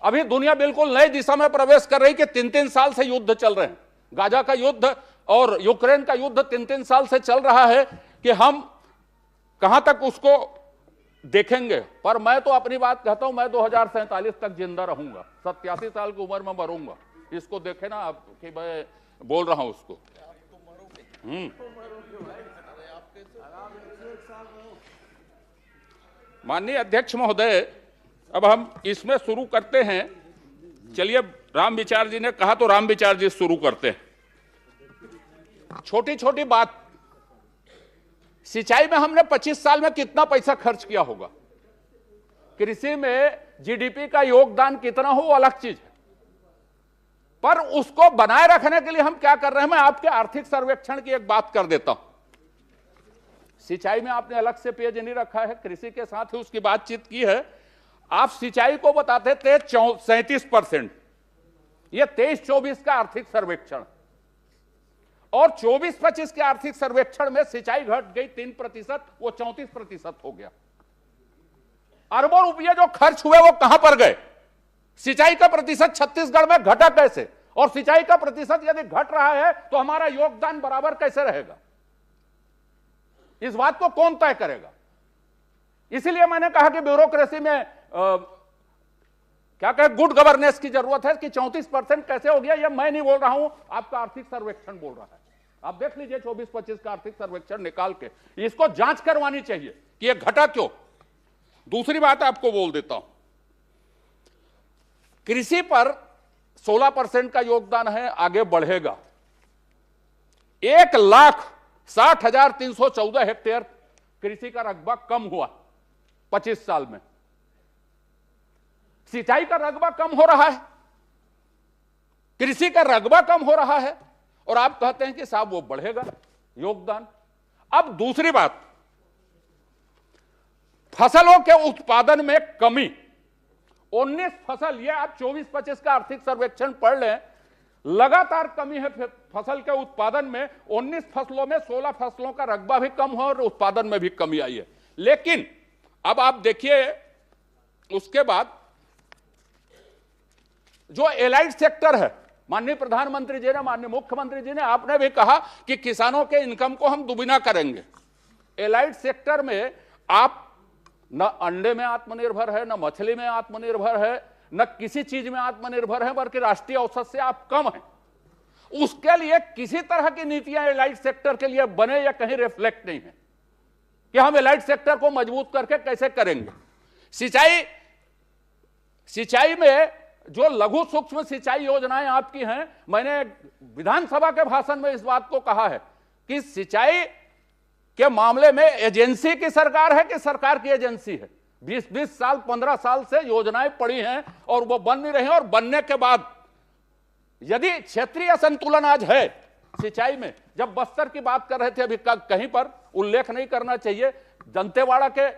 अभी दुनिया बिल्कुल नई दिशा में प्रवेश कर रही कि 3-3 साल से युद्ध चल रहे हैं। गाजा का युद्ध और यूक्रेन का युद्ध 3-3 साल से चल रहा है कि हम कहां तक उसको देखेंगे। पर मैं तो अपनी बात कहता हूं, मैं 2047 तक जिंदा रहूंगा, 87 साल की उम्र में मरूंगा। इसको देखे ना आप कि मैं बोल रहा हूं उसको। माननीय अध्यक्ष महोदय, अब हम इसमें शुरू करते हैं। चलिए, राम विचार जी ने कहा तो राम विचार जी शुरू करते हैं। छोटी छोटी बात, सिंचाई में हमने 25 साल में कितना पैसा खर्च किया होगा, कृषि में जीडीपी का योगदान कितना हो वो अलग चीज है, पर उसको बनाए रखने के लिए हम क्या कर रहे हैं। मैं आपके आर्थिक सर्वेक्षण की एक बात कर देता हूं। सिंचाई में आपने अलग से पेज नहीं रखा है, कृषि के साथ ही उसकी बातचीत की है। आप सिंचाई को बताते थे 37%, यह 23-24 का आर्थिक सर्वेक्षण, और 24-25 के आर्थिक सर्वेक्षण में सिंचाई घट गई 3%, वो 34% हो गया। अरबों रुपये जो खर्च हुए वो कहां पर गए? सिंचाई का प्रतिशत छत्तीसगढ़ में घटा कैसे, और सिंचाई का प्रतिशत यदि घट रहा है तो हमारा योगदान बराबर कैसे रहेगा? इस बात को कौन तय करेगा? इसीलिए मैंने कहा कि ब्यूरोक्रेसी में क्या कहे, गुड गवर्नेंस की जरूरत है। कि 34% कैसे हो गया, यह मैं नहीं बोल रहा हूं, आपका आर्थिक सर्वेक्षण बोल रहा है। आप देख लीजिए 24-25 का आर्थिक सर्वेक्षण निकाल के, इसको जांच करवानी चाहिए कि यह घटा क्यों। दूसरी बात आपको बोल देता हूं, कृषि पर 16% का योगदान है, आगे बढ़ेगा। 1,60,314 हेक्टेयर कृषि का रकबा कम हुआ 25 साल में। सिंचाई का रकबा कम हो रहा है, कृषि का रकबा कम हो रहा है, और आप कहते हैं कि साहब वो बढ़ेगा योगदान। अब दूसरी बात, फसलों के उत्पादन में कमी, 19 फसल, ये आप 24-25 का आर्थिक सर्वेक्षण पढ़ लें, लगातार कमी है फसल के उत्पादन में। 19 फसलों में 16 फसलों का रकबा भी कम हुआ और उत्पादन में भी कमी आई है। लेकिन अब आप देखिए, उसके बाद जो एलाइड सेक्टर है, माननीय प्रधानमंत्री जी ने, माननीय मुख्यमंत्री जी ने, आपने भी कहा कि किसानों के इनकम को हम दुगुना करेंगे। एलाइड सेक्टर में आप न अंडे में आत्मनिर्भर है, न मछली में आत्मनिर्भर है, न किसी चीज में आत्मनिर्भर है, बल्कि राष्ट्रीय औसत से आप कम हैं। उसके लिए किसी तरह की नीतियां एलाइड सेक्टर के लिए बने या कहीं रिफ्लेक्ट नहीं है कि हम एलाइड सेक्टर को मजबूत करके कैसे करेंगे। सिंचाई में जो लघु सूक्ष्म सिंचाई योजनाएं आपकी हैं, मैंने विधानसभा के भाषण में इस बात को कहा है कि सिंचाई के मामले में एजेंसी की सरकार है कि सरकार की एजेंसी है। 20-20 साल 15 साल से योजनाएं पड़ी हैं और वो बन नहीं रही हैं, और बनने के बाद यदि क्षेत्रीय संतुलन आज है सिंचाई में, जब बस्तर की बात कर रहे थे अभी, कहीं पर उल्लेख नहीं करना चाहिए, दंतेवाड़ा के,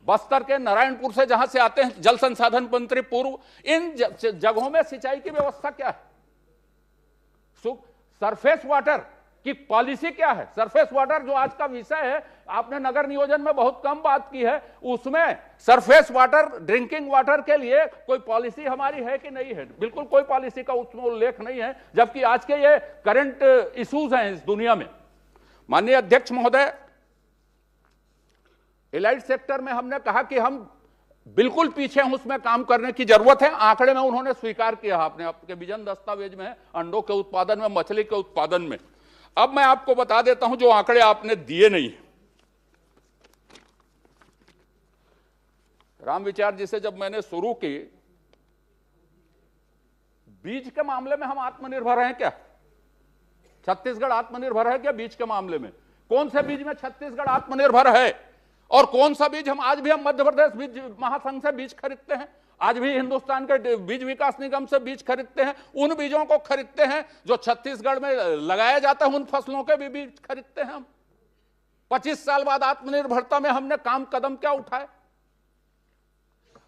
बस्तर के, नारायणपुर से जहां से आते हैं जल संसाधन मंत्री पूर्व, इन जगहों में सिंचाई की व्यवस्था क्या है? सरफेस वाटर की पॉलिसी क्या है? सरफेस वाटर जो आज का विषय है, आपने नगर नियोजन में बहुत कम बात की है, उसमें सरफेस वाटर, ड्रिंकिंग वाटर के लिए कोई पॉलिसी हमारी है कि नहीं है? बिल्कुल कोई पॉलिसी का उसमें उल्लेख नहीं है, जबकि आज के ये करंट इश्यूज हैं इस दुनिया में। माननीय अध्यक्ष महोदय, एलाइड सेक्टर में हमने कहा कि हम बिल्कुल पीछे हैं, उसमें काम करने की जरूरत है। आंकड़े में उन्होंने स्वीकार किया, आपने आपके विजन दस्तावेज में है, अंडों के उत्पादन में, मछली के उत्पादन में। अब मैं आपको बता देता हूं जो आंकड़े आपने दिए नहीं। राम विचार जी से जब मैंने शुरू की, बीज के मामले में हम आत्मनिर्भर हैं क्या? छत्तीसगढ़ आत्मनिर्भर है क्या बीज के मामले में? कौन से बीज में छत्तीसगढ़ आत्मनिर्भर है? और कौन सा बीज हम आज भी हम मध्य प्रदेश बीज महासंघ से बीज खरीदते हैं, आज भी हिंदुस्तान के बीज विकास निगम से बीज खरीदते हैं, उन बीजों को खरीदते हैं जो छत्तीसगढ़ में लगाया जाता है, उन फसलों के भी बीज खरीदते हैं हम। 25 साल बाद आत्मनिर्भरता में हमने काम कदम क्या उठाए?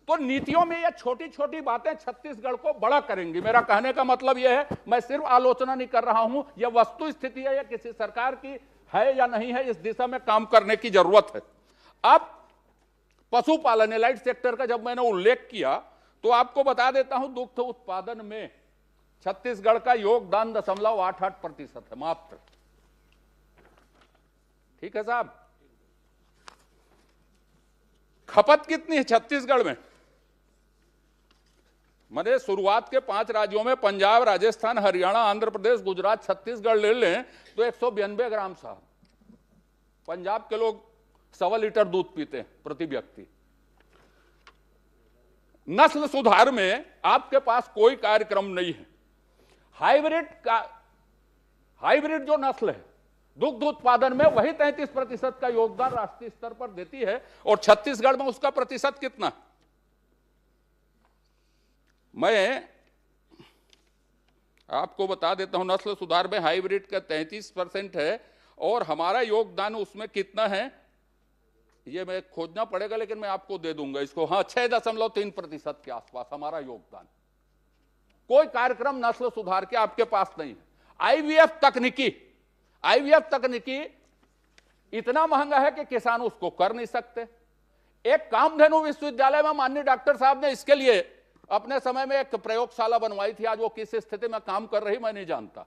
तो नीतियों में ये छोटी छोटी बातें छत्तीसगढ़ को बड़ा करेंगी। मेरा कहने का मतलब यह है, मैं सिर्फ आलोचना नहीं कर रहा हूं, यह वस्तु स्थिति है, यह किसी सरकार की है या नहीं है, इस दिशा में काम करने की जरूरत है। अब पशुपालन, एलाइड सेक्टर का जब मैंने उल्लेख किया तो आपको बता देता हूं, दुग्ध उत्पादन में छत्तीसगढ़ का योगदान 0.88% है मात्र। ठीक है साहब? खपत कितनी है छत्तीसगढ़ में? मैंने शुरुआत के 5 राज्यों में पंजाब, राजस्थान, हरियाणा, आंध्र प्रदेश, गुजरात, छत्तीसगढ़ ले लें तो 192 ग्राम साहब। पंजाब के लोग 1.25 लीटर दूध पीते हैं प्रति व्यक्ति। नस्ल सुधार में आपके पास कोई कार्यक्रम नहीं है। हाइब्रिड जो नस्ल है दुग्ध उत्पादन में, वही 33% का योगदान राष्ट्रीय स्तर पर देती है, और छत्तीसगढ़ में उसका प्रतिशत कितना? मैं आपको बता देता हूं, नस्ल सुधार में हाइब्रिड का 33% है, और हमारा योगदान उसमें कितना है ये मैं खोजना पड़ेगा, लेकिन मैं आपको दे दूंगा इसको। हाँ, 6.3% के आसपास हमारा योगदान। कोई कार्यक्रम नस्ल सुधार के आपके पास नहीं है। आईवीएफ तकनीकी इतना महंगा है कि किसान उसको कर नहीं सकते। एक कामधेनु विश्वविद्यालय में माननीय डॉक्टर साहब ने इसके लिए अपने समय में एक प्रयोगशाला बनवाई थी। आज वो किस स्थिति में काम कर रही मैं नहीं जानता।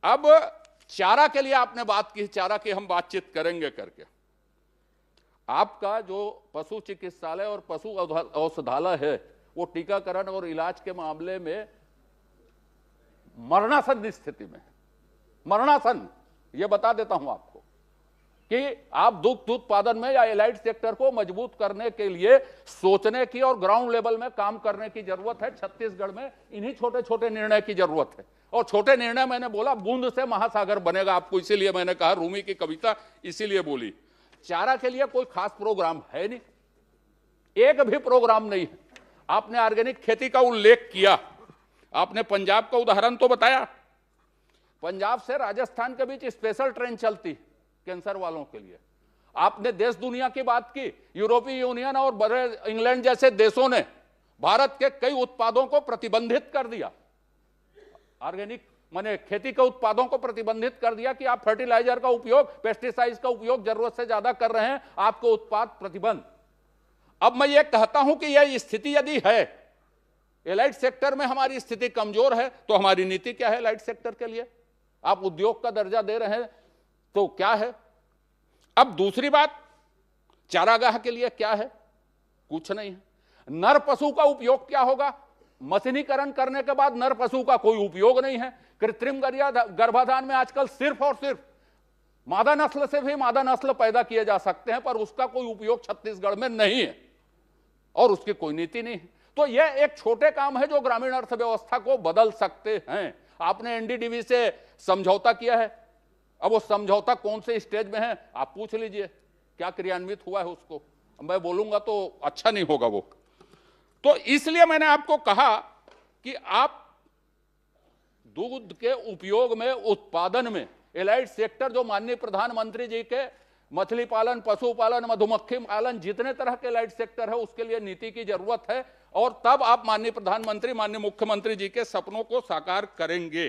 अब चारा के लिए आपने बात की, चारा की हम बातचीत करेंगे करके। आपका जो पशु चिकित्सालय और पशु औषधालय है, वो टीकाकरण और इलाज के मामले में मरणासन स्थिति में, मरणासन। ये बता देता हूं आपको कि आप दुग्ध उत्पादन में या एलाइड सेक्टर को मजबूत करने के लिए सोचने की और ग्राउंड लेवल में काम करने की जरूरत है। छत्तीसगढ़ में इन्हीं छोटे छोटे निर्णय की जरूरत है, और छोटे निर्णय मैंने बोला बूंद से महासागर बनेगा आपको, इसीलिए मैंने कहा, रूमी की कविता इसीलिए बोली। चारा के लिए कोई खास प्रोग्राम है नहीं, एक भी प्रोग्राम नहीं है। आपने ऑर्गेनिक खेती का उल्लेख किया, आपने पंजाब का उदाहरण तो बताया। पंजाब से राजस्थान के बीच स्पेशल ट्रेन चलती कैंसर वालों के लिए। आपने देश दुनिया की बात की, यूरोपीय यूनियन और बड़े इंग्लैंड जैसे देशों ने भारत के कई उत्पादों को प्रतिबंधित कर दिया। ऑर्गेनिक माने खेती के उत्पादों को प्रतिबंधित कर दिया कि आप फर्टिलाइजर का उपयोग, पेस्टिसाइड्स का उपयोग जरूरत से ज्यादा कर रहे हैं, आपको उत्पाद प्रतिबंध। अब मैं ये कहता हूं कि यह स्थिति यदि है, एलाइड सेक्टर में हमारी स्थिति कमजोर है, तो हमारी नीति क्या है एलाइड सेक्टर के लिए? आप उद्योग का दर्जा दे रहे हैं तो क्या है? अब दूसरी बात, चारागाह के लिए क्या है? कुछ नहीं है। नर पशु का उपयोग क्या होगा? मशीनीकरण करने के बाद नर पशु का कोई उपयोग नहीं है। कृत्रिम गर्भाधान में आजकल सिर्फ और सिर्फ मादा नस्ल से भी मादा नस्ल पैदा किए जा सकते हैं, पर उसका कोई उपयोग छत्तीसगढ़ में नहीं है और उसकी कोई नीति नहीं है। तो यह एक छोटे काम है जो ग्रामीण अर्थव्यवस्था को बदल सकते हैं। आपने एनडीडीबी से समझौता किया है, अब वो समझौता कौन से स्टेज में है आप पूछ लीजिए, क्या क्रियान्वित हुआ है उसको, मैं बोलूंगा तो अच्छा नहीं होगा वो। तो इसलिए मैंने आपको कहा कि आप दूध के उपयोग में, उत्पादन में एलाइड सेक्टर जो माननीय प्रधानमंत्री जी के मछली पालन, पशुपालन, मधुमक्खी पालन, जितने तरह के एलाइड सेक्टर है उसके लिए नीति की जरूरत है, और तब आप माननीय प्रधानमंत्री, माननीय मुख्यमंत्री जी के सपनों को साकार करेंगे।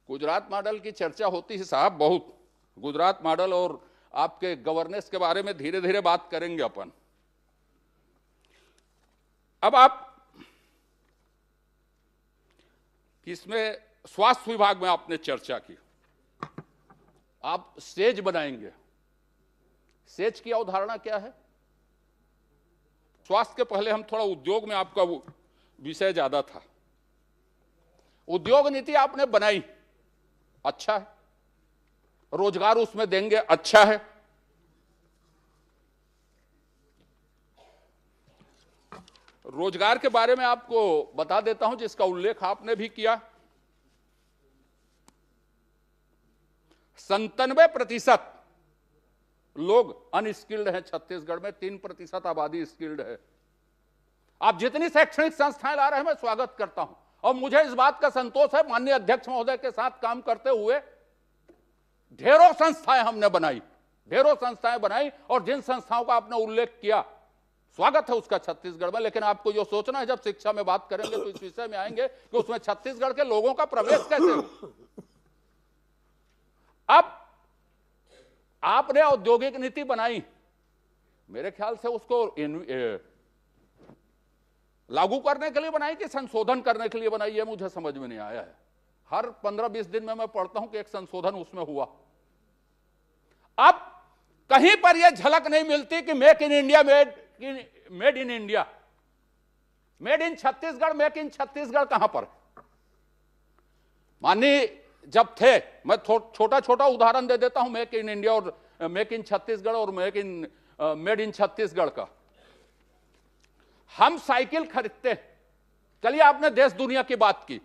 गुजरात मॉडल की चर्चा होती है साहब बहुत, गुजरात मॉडल और आपके गवर्नेंस के बारे में धीरे धीरे बात करेंगे अपन। अब आप इसमें स्वास्थ्य विभाग में आपने चर्चा की, आप सेज बनाएंगे। सेज की अवधारणा क्या है? स्वास्थ्य के पहले हम थोड़ा उद्योग में, आपका वो विषय ज्यादा था। उद्योग नीति आपने बनाई, अच्छा है, रोजगार उसमें देंगे, अच्छा है। रोजगार के बारे में आपको बता देता हूं जिसका उल्लेख आपने भी किया। 97% लोग अनस्किल्ड हैं छत्तीसगढ़ में, 3% आबादी स्किल्ड है। आप जितनी शैक्षणिक संस्थाएं ला रहे हैं मैं स्वागत करता हूं, और मुझे इस बात का संतोष है माननीय अध्यक्ष महोदय के साथ काम करते हुए ढेरों संस्थाएं हमने बनाई, ढेरों संस्थाएं बनाई, और जिन संस्थाओं का आपने उल्लेख किया स्वागत है उसका छत्तीसगढ़ में। लेकिन आपको जो सोचना है, जब शिक्षा में बात करेंगे तो इस विषय में आएंगे कि उसमें छत्तीसगढ़ के लोगों का प्रवेश कैसे हो। अब आपने औद्योगिक नीति बनाई, मेरे ख्याल से उसको लागू करने के लिए बनाई कि संशोधन करने के लिए बनाई है, मुझे समझ में नहीं आया है। हर 15-20 दिन में मैं पढ़ता हूं कि एक संशोधन उसमें हुआ। अब कहीं पर यह झलक नहीं मिलती कि make in India, made in India, made in Chhattisgarh, make in Chhattisgarh कहां पर? माननीय जब थे, मैं छोटा छोटा उदाहरण दे देता हूं मेक इन इंडिया और मेक इन छत्तीसगढ़ और मेड इन छत्तीसगढ़ का। हम साइकिल खरीदते, चलिए आपने देश दुनिया की बात की,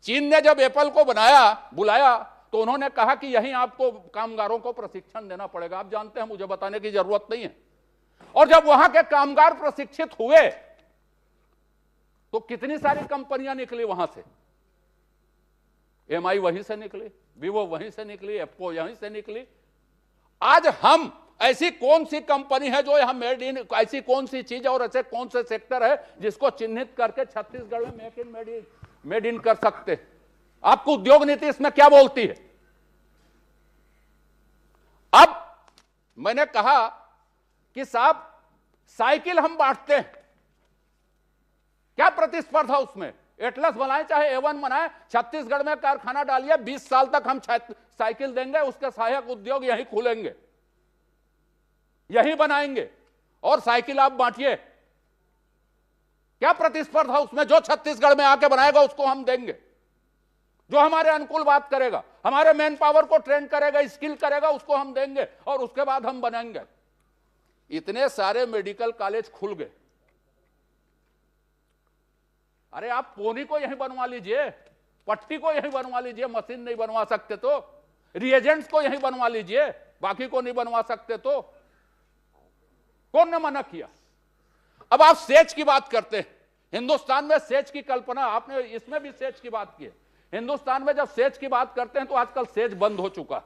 चीन ने जब एप्पल को बुलाया तो उन्होंने कहा कि यहीं आपको कामगारों को प्रशिक्षण देना पड़ेगा। आप जानते हैं, मुझे बताने की जरूरत नहीं है। और जब वहां के कामगार प्रशिक्षित हुए तो कितनी सारी कंपनियां निकली वहां से, एमआई वहीं से निकली, वीवो वहीं से निकली, एप्पो यहीं से निकली। आज हम ऐसी कौन सी कंपनी है जो यहां मेड इन, ऐसी कौन सी चीज और ऐसे कौन से सेक्टर है जिसको चिन्हित करके छत्तीसगढ़ में मेक इन मेड इन कर सकते? आपको उद्योग नीति इसमें क्या बोलती है? अब मैंने कहा कि साहब साइकिल हम बांटते हैं, क्या प्रतिस्पर्धा उसमें? एटलस बनाए चाहे A1 बनाए, छत्तीसगढ़ में कारखाना डालिए, 20 साल तक हम साइकिल देंगे, उसके सहायक उद्योग यहीं खुलेंगे, यहीं बनाएंगे, और साइकिल आप बांटिए। क्या प्रतिस्पर्धा उसमें? जो छत्तीसगढ़ में आके बनाएगा उसको हम देंगे, जो हमारे अनुकूल बात करेगा, हमारे मैन पावर को ट्रेन करेगा, स्किल करेगा, उसको हम देंगे, और उसके बाद हम बनाएंगे। इतने सारे मेडिकल कॉलेज खुल गए। अरे आप पोनी को यहीं बनवा लीजिए, पट्टी को यहीं बनवा लीजिए, मशीन नहीं बनवा सकते तो, रिएजेंट्स को यहीं बनवा लीजिए, बाकी को नहीं बनवा सकते तो कौन ने मना किया? अब आप सेज की बात करते हैं, हिंदुस्तान में सेज की कल्पना, आपने इसमें भी सेज की बात की है। हिंदुस्तान में जब सेज की बात करते हैं तो आजकल सेज बंद हो चुका।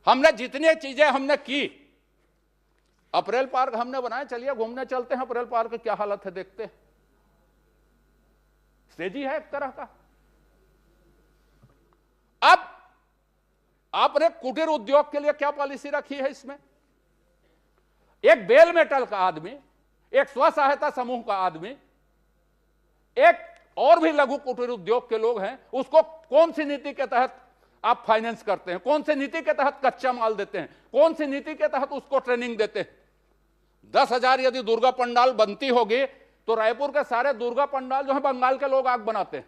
हमने जितनी चीजें हमने की, अप्रैल पार्क हमने बनाए, चलिए घूमने चलते हैं अप्रैल पार्क की क्या हालत है देखते हैं। सेज ही है एक तरह का। अब आपने कुटीर उद्योग के लिए क्या पॉलिसी रखी है इसमें? एक बेल मेटल का आदमी, एक स्व सहायता समूह का आदमी, एक और भी लघु कुटीर उद्योग के लोग हैं, उसको कौन सी नीति के तहत आप फाइनेंस करते हैं? कौन सी नीति के तहत कच्चा माल देते हैं? कौन सी नीति के तहत उसको ट्रेनिंग देते हैं? 10,000 यदि दुर्गा पंडाल बनती होगी तो रायपुर के सारे दुर्गा पंडाल जो है बंगाल के लोग आग बनाते हैं।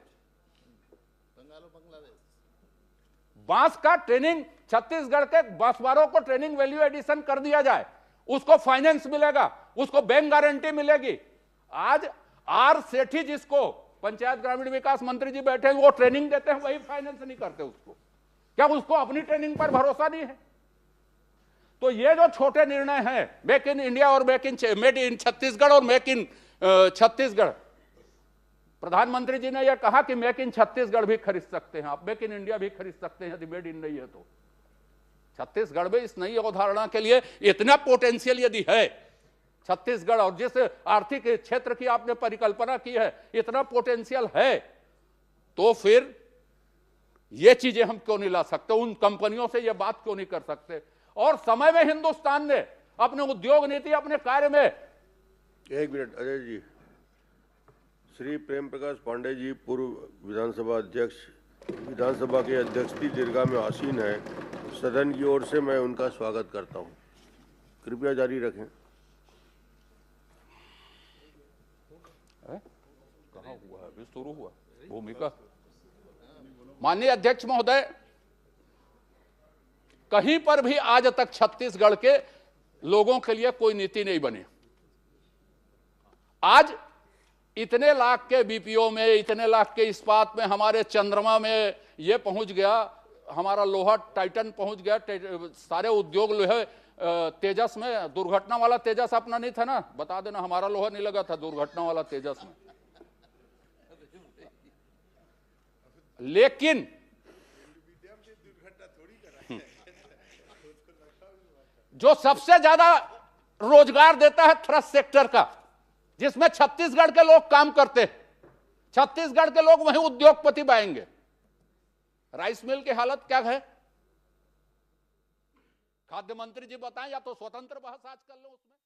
बांस का ट्रेनिंग, छत्तीसगढ़ के बांसवारों को ट्रेनिंग वैल्यू एडिशन कर दिया जाए, उसको फाइनेंस मिलेगा, उसको बैंक गारंटी मिलेगी। आज आर सेठी जिसको पंचायत ग्रामीण विकास मंत्री जी बैठे हैं, वो ट्रेनिंग देते हैं, वही फाइनेंस नहीं करते उसको। क्या उसको अपनी ट्रेनिंग पर भरोसा नहीं है? तो ये जो छोटे निर्णय हैं, मेक इन इंडिया और मेड इन छत्तीसगढ़ और मेक इन छत्तीसगढ़, प्रधानमंत्री जी ने यह कहा कि मेक इन छत्तीसगढ़ भी खरीद सकते हैं आप, मेक इन इंडिया भी खरीद सकते हैं यदि मेड इन नहीं है तो। छत्तीसगढ़ में इस नई अवधारणा के लिए इतना पोटेंशियल यदि है छत्तीसगढ़, और जिस आर्थिक क्षेत्र की आपने परिकल्पना की है इतना पोटेंशियल है, तो फिर ये चीजें हम क्यों नहीं ला सकते? उन कंपनियों से ये बात क्यों नहीं कर सकते? और समय में हिंदुस्तान ने अपने उद्योग नीति, अपने कार्य में। एक मिनट अजय जी, श्री प्रेम प्रकाश पांडे जी पूर्व विधानसभा अध्यक्ष, विधानसभा के अध्यक्ष की दीर्घा में आसीन है। सदन की ओर से मैं उनका स्वागत करता हूं। कृपया जारी रखें। कहाँ हुआ है? अभी शुरू हुआ भूमिका। माननीय अध्यक्ष महोदय, कहीं पर भी आज तक छत्तीसगढ़ के लोगों के लिए कोई नीति नहीं बनी। आज इतने लाख के बीपीओ में, इतने लाख के इस्पात में, हमारे चंद्रमा में ये पहुंच गया, हमारा लोहा टाइटन पहुंच गया, सारे उद्योग लोहे तेजस में, दुर्घटना वाला तेजस अपना नहीं था ना, बता देना, हमारा लोहा नहीं लगा था दुर्घटना वाला तेजस में। लेकिन जो सबसे ज्यादा रोजगार देता है थ्रस्ट सेक्टर का, जिसमें छत्तीसगढ़ के लोग काम करते हैं, छत्तीसगढ़ के लोग वहीं उद्योगपति बनेंगे। राइस मिल की हालत क्या है? खाद्य मंत्री जी बताएं, या तो स्वतंत्र बहस आज कर लो उसमें।